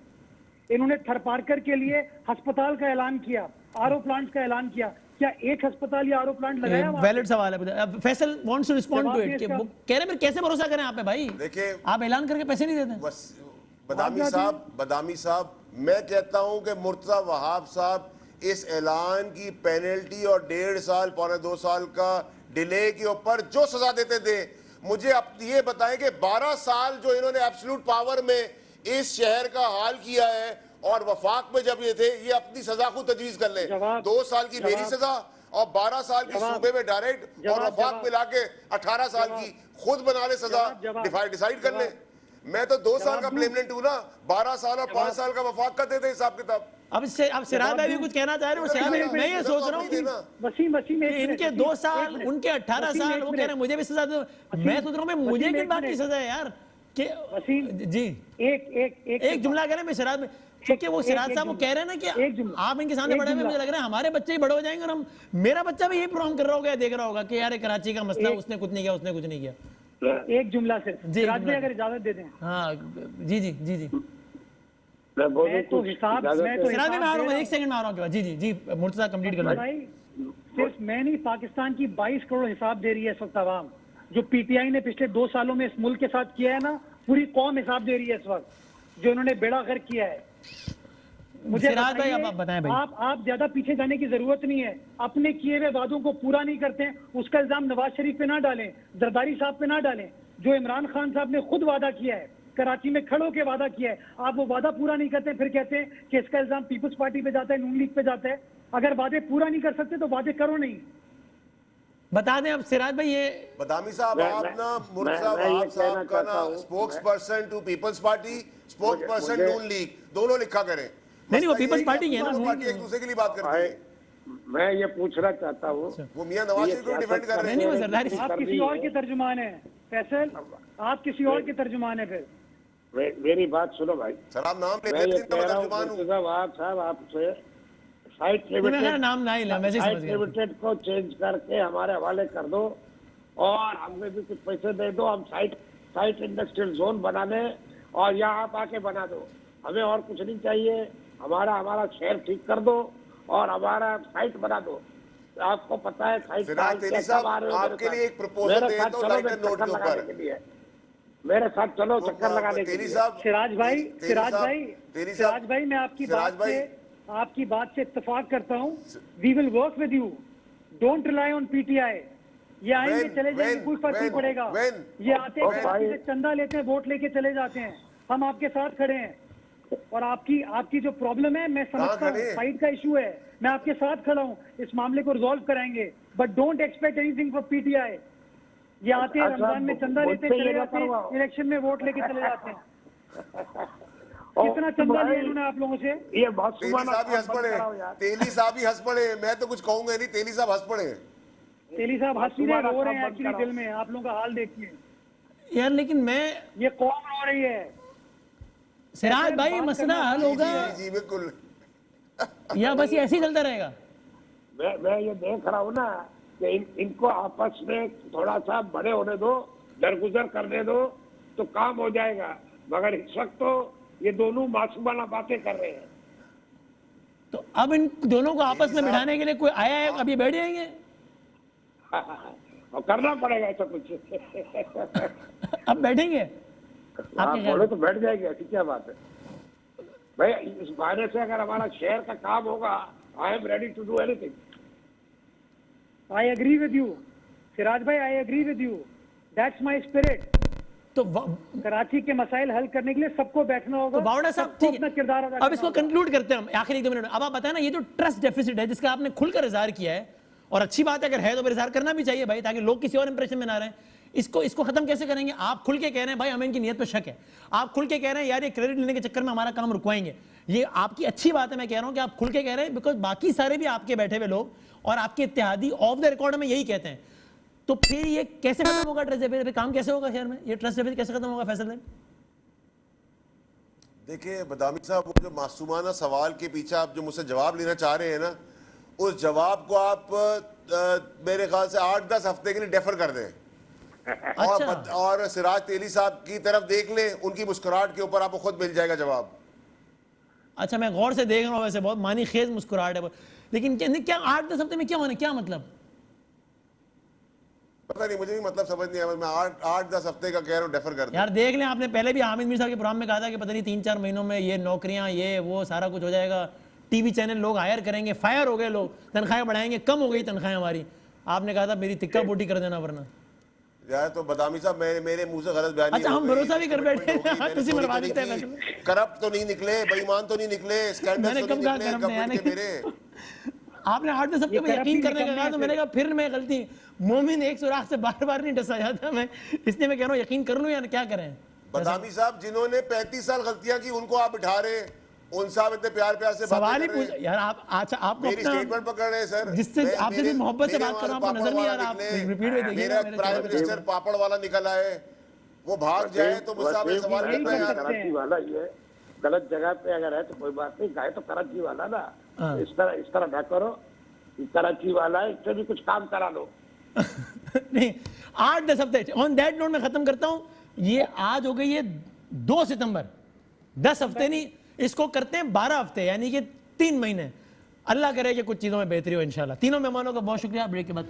S2: इन्होंने थरपारकर के लिए अस्पताल का ऐलान किया, आरओ प्लांट का ऐलान किया, क्या एक अस्पताल या आरओ प्लांट लगाया?
S1: वैलिड सवाल है। Faisal wants to respond to it, कह रहे हैं कैसे भरोसा करें आप पे भाई?
S3: देखिए
S1: आप ऐलान करके पैसे नहीं देते।
S3: बदामी साहब मैं कहता हूं कि मुर्तज़ा वहाब साहब इस ऐलान की पेनल्टी और 1.5 साल पौने 2 साल का डिले के ऊपर जो सजा देते थे, मुझे अब ये बताएं कि 12 साल जो इन्होंने एब्सोल्यूट पावर में इस शहर का हाल किया है और वफाक में जब ये थे, ये अपनी सजा खुद तजवीज कर लें। 2 साल की मेरी सजा और 12 साल की सूबे में डायरेक्ट और वफाक मिला के 18 साल की खुद बना ले सजा, डिसाइड कर ले। मैं तो 2 साल का ब्लेमनेंट हूं ना, 12 साल और 5 साल का वफाक का देते हिसाब किताब।
S1: अब सिराज भाई भी कुछ कहना चाह रहे हो? मैं ये सोच रहा हूँ
S2: वसीम
S1: इनके 2 साल, उनके 18 साल, वो कह रहे हैं मुझे भी सजा दो। मैं सोच रहा हूँ मुझे किस बात की सजा है यार?
S2: वसीम
S1: जी एक जुमला कह रहे हैं मैं सिराज में, क्योंकि वो सिराज साहब वो कह रहे हैं ना कि आप इनके सामने बड़े हुए, मुझे लग रहा है हमारे बच्चे ही बड़े हो जाएंगे और हम, मेरा बच्चा भी यही प्रोग्राम कर रहा होगा, देख रहा होगा कि यार कराची का मसला उसने कुछ नहीं किया, उसने कुछ नहीं किया।
S2: एक जुमला सिर्फ सिराज भाई अगर इजाजत दे दें।
S1: हाँ जी जी जी जी
S2: मैं तो हिसाब
S1: सिराज में आ रहा हूँ, 1 सेकंड में आ रहा हूँ। जी जी जी मुर्तजा कंप्लीट कर लो
S2: भाई। सिर्फ मैं नहीं, पाकिस्तान की 22 करोड़ हिसाब दे रही है इस वक्त आवाम। जो पीटीआई ने पिछले 2 सालों में इस मुल्क के साथ किया है ना, पूरी कौम हिसाब दे रही है इस वक्त, जो इन्होंने बेड़ा गर्क किया है। मुझे
S1: सिराज भाई आप बताएं भाई।
S2: आप ज्यादा पीछे जाने की जरूरत नहीं है। अपने किए हुए वादों को पूरा नहीं करते हैं, उसका इल्जाम नवाज शरीफ पे ना डालें, जरदारी साहब पे ना डालें। जो इमरान खान साहब ने खुद वादा किया है, कराची में खड़ो के वादा किया है, आप वो वादा पूरा नहीं करते, फिर कहते हैं कि इसका इल्जाम पीपल्स पार्टी पे जाता है, नून लीग पे जाता है। अगर वादे पूरा नहीं कर सकते तो वादे करो नहीं।
S1: बता दें अब सिराज भाई, ये
S3: बदामी साहब आप ना मुर्तजा वहाब साहब का ना spokesperson to Peoples Party, spokesperson Noon League, दोनों लिखा करें।
S1: नहीं वो पीपल्स पार्टी है ना,
S3: पार्टी एक दूसरे के लिए बात करती है।
S4: मैं ये पूछना चाहता हूँ,
S3: वो मियां नवाज शरीफ को डिफेंड कर रहे हैं।
S1: नहीं वो जरदारी
S2: आप किसी और के तर्जुमान है फैसल, आप किसी और के तर्जुमान है। फिर
S4: मेरी बात सुनो भाई।
S3: सर आप नाम
S4: मैं
S3: लेते
S4: ये
S3: हैं,
S4: कह रहा हूँ
S3: तर्जुमान हूं।
S4: मुर्तजा वहाब साहब, आपसे साइट
S1: मेरा नाम ना ही ला, मैं समझ गया।
S4: लिमिटेड को चेंज करके हमारे हवाले कर दो और हमें भी कुछ पैसे दे दो। हम साइट इंडस्ट्रियल जोन बना लें और यहाँ आप आके बना दो। हमें और कुछ नहीं चाहिए। हमारा शहर ठीक कर दो और हमारा साइट बना दो। आपको पता है साइट
S3: सिराज तेली साहब आपके लिए एक प्रपोजल दे तो लाइटर नोट के ऊपर
S4: मेरे साथ चलो चक्कर लगाने के
S3: तेली
S4: लिए।
S3: साहब
S2: सिराज भाई मैं आपकी बात से इत्तेफाक करता हूँ। We will work with you, don't rely on PTI. ये आएंगे चले जाएंगे, कोई फर्क नहीं पड़ेगा। ये आते हैं चंदा लेते हैं, वोट लेके चले जाते हैं। हम आपके साथ खड़े हैं और आपकी जो प्रॉब्लम है मैं समझता हूँ, साइड का इशू है, मैं आपके साथ खड़ा हूँ। इस मामले को रिजॉल्व कराएंगे, but don't expect anything from PTI. ये आते हैं रमजान में चंदा लेते हैं, चले जाते हैं, इलेक्शन में वोट लेके चले जाते हैं। कितना चंदा लिया इन्होंने आप लोगों से?
S4: ये बहुत
S3: तेली साहब ही हंस पड़े, तेली साहब ही हंस पड़े। मैं तो कुछ कहूंगा नहीं, तेली साहब हंस पड़े।
S2: तेली साहब हंस रहे, रो रहे हैं एक्चुअली दिल में। आप लोगों का हाल देखिए
S1: यार। लेकिन मैं,
S2: ये कौन रो रही है?
S1: सिराज भाई मसला हल होगा
S3: जी बिल्कुल,
S1: या बस ये ऐसे ही चलता रहेगा?
S4: मैं ये देख रहा हूँ ना कि इनको आपस में थोड़ा सा बड़े होने दो, दरगुजर करने दो तो काम हो जाएगा। मगर इस वक्त तो ये दोनों मासूमाना बातें कर रहे हैं।
S1: तो अब इन दोनों को आपस में बिठाने के लिए कोई आया है? अभी बैठ जाएंगे
S4: और करना पड़ेगा ऐसा कुछ।
S1: अब बैठेंगे?
S4: आप बोले तो बैठ जाएंगे, ऐसी क्या बात है भाई। इस बहाने से अगर हमारा शहर का काम होगा, I am ready to do anything.
S2: I agree with you Siraj भाई, I agree with you, that's my spirit.
S1: तो
S2: कराची के मसाइल हल करने के लिए सबको बैठना होगा।
S1: तो बावड़ा साहब ठीक
S2: अपना किरदार अदा।
S1: अब इसको कंक्लूड करते हैं हम आखिरी 2 मिनट में। अब आप बताएं ना, ये जो ट्रस्ट डेफिसिट है जिसका आपने खुलकर इजहार किया है, और अच्छी बात है अगर है तो फिर इजहार करना भी चाहिए भाई, ताकि लोग किसी और इंप्रेशन में ना रहें। इसको खत्म कैसे करेंगे? आप खुल के कह रहे हैं भाई हमें इनकी नीयत पे शक है, आप खुल के कह रहे हैं यार ये क्रेडिट लेने के चक्कर में हमारा काम रुकवाएंगे। ये आपकी अच्छी बात है, मैं कह रहा हूं कि आप खुल के कह रहे हैं, बिकॉज बाकी सारे भी आपके बैठे हुए लोग और आपके इत्तेहादी ऑफ द रिकॉर्ड में यही कहते हैं। तो फिर ये कैसे खत्म होगा ट्रस्ट डेफिसिट? काम कैसे होगा शहर में? ये ट्रस्ट डेफिसिट कैसे खत्म होगा फैसल भाई?
S3: देखिए बदामी साहब, वो जो मासूमाना सवाल के पीछे आप जो मुझसे जवाब लेना चाह रहे हैं ना, उस जवाब को आप मेरे ख्याल से 8-10 हफ्ते के लिए डेफर कर दें।
S1: अच्छा।
S3: और सिराज तेली साहब की तरफ देख लें, उनकी मुस्कुराहट के ऊपर आपको खुद मिल जाएगा जवाब।
S1: अच्छा मैं गौर से देख रहा हूँ, वैसे बहुत मानी खेज मुस्कुराहट है, लेकिन क्या 8-10 हफ्ते में क्या होना, क्या मतलब?
S3: पता नहीं, मुझे भी मतलब समझ नहीं आया। मैं 8-10 हफ्ते का कह रहा हूँ, डेफर कर दो।
S1: यार देख लें, आपने पहले भी हामिद मीर साहब के प्रोग्राम में कहा था कि पता नहीं 3-4 महीनों में ये नौकरियां, ये वो सारा कुछ हो जाएगा, टीवी चैनल लोग हायर करेंगे, फायर हो गए लोग, तनख्वाहें बढ़ाएंगे, कम हो गई तनख्वाहें हमारी। आपने कहा था मेरी तिक्का बोटी कर देना वरना।
S3: यार तो बदामी साहब, मेरे मुंह से गलत बयानी
S1: अच्छा, हम भरोसा भी कर बैठे तुसी मरवा देते हैं।
S3: करप्ट तो नहीं निकले, बेईमान तो नहीं निकले, स्कैंडल तो नहीं निकले गवर्नमेंट के मेरे।
S1: आपने 8-10 हफ्ते में यकीन करने का कहा तो मैंने कहा फिर मैं गलती, मोमिन एक सुराख से बार बार नहीं डसा जाता मैं, इसलिए मैं कह रहा हूँ यकीन कर लूँ या क्या करें।
S3: बदामी साहब, जिन्होंने 35 साल गलतियां की उनको आप बिठा रहे, उन साहब इतने प्यार प्यार से
S1: सवाल ही पूछ यार आप। अच्छा, आपको
S3: मेरी स्टेटमेंट पकड़ रहे हैं सर,
S1: जिससे आपसे जिस मोहब्बत से बात कर रहा हूं आपको नजर नहीं आ रहा। आप रिपीट में देखिए,
S3: मेरा प्राइम मिनिस्टर पापड़ वाला निकल आए, वो भाग जाए तो मुझसे आपने सवाल करना है यार।
S4: कराची वाला ही है, गलत जगह पे अगर है तो कोई बात नहीं, गाय तो कराची वाला ना, इस तरह ना करो, कराची वाला है, इससे भी कुछ काम करा लो।
S1: नहीं, 8-10 हफ्ते। ऑन दैट नोट मैं खत्म करता हूं। ये आज हो गई है 2 सितंबर, 10 हफ्ते नहीं, इसको करते हैं 12 हफ्ते, यानी कि 3 महीने। अल्लाह करे कि कुछ चीजों में बेहतरी हो इंशाल्लाह। तीनों मेहमानों का बहुत शुक्रिया। ब्रेक के बाद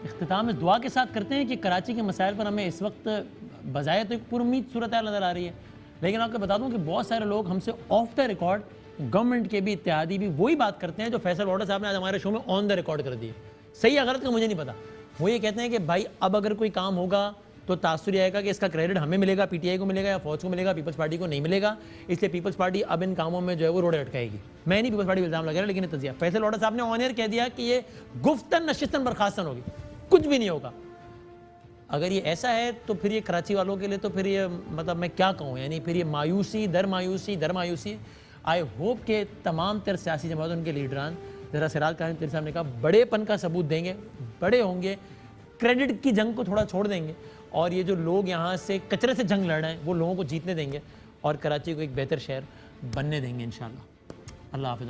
S1: इख्तिताम इस दुआ के साथ करते हैं कि कराची के मसाइल पर हमें इस वक्त बजाय तो एक पुरुम्मीद सूरत हाल नज़र आ रही है, लेकिन आपको बता दूं कि बहुत सारे लोग हमसे ऑफ द रिकॉर्ड, गवर्नमेंट के भी, इत्तेहादी भी वही बात करते हैं जो फैसल ऑर्डर साहब ने आज हमारे शो में ऑन द रिकॉर्ड कर दी है। सही या गलत का मुझे नहीं पता। वो ये कहते हैं कि भाई अब अगर कोई काम होगा तो तासुर आएगा कि इसका क्रेडिट हमें मिलेगा, पीटीआई को मिलेगा या फौज को मिलेगा, पीपल्स पार्टी को नहीं मिलेगा, इसलिए पीपल्स पार्टी अब इन कामों में जो है वो रोड़े अटकाएगी। मैं नहीं पीपल्स पार्टी इल्जाम लगा रहा, लेकिन तजिया फैसल ऑर्डर साहब ने ऑन एयर कह दिया कि ये गुफ्तन नशिस्तन बर्खास्तन होगी, कुछ भी नहीं होगा। अगर ये ऐसा है तो फिर ये कराची वालों के लिए तो फिर ये मतलब मैं क्या कहूँ, यानी फिर ये मायूसी दर मायूसी। आई होप के तमाम तर सियासी जमातों उनके लीडरान, जरा सिराज कायम तरीन साहब ने कहा, बड़ेपन का सबूत देंगे, बड़े होंगे, क्रेडिट की जंग को थोड़ा छोड़ देंगे, और ये जो लोग यहाँ से कचरे से जंग लड़ रहे हैं वो लोगों को जीतने देंगे और कराची को एक बेहतर शहर बनने देंगे इंशाल्लाह। अल्लाह हाफ़िज़।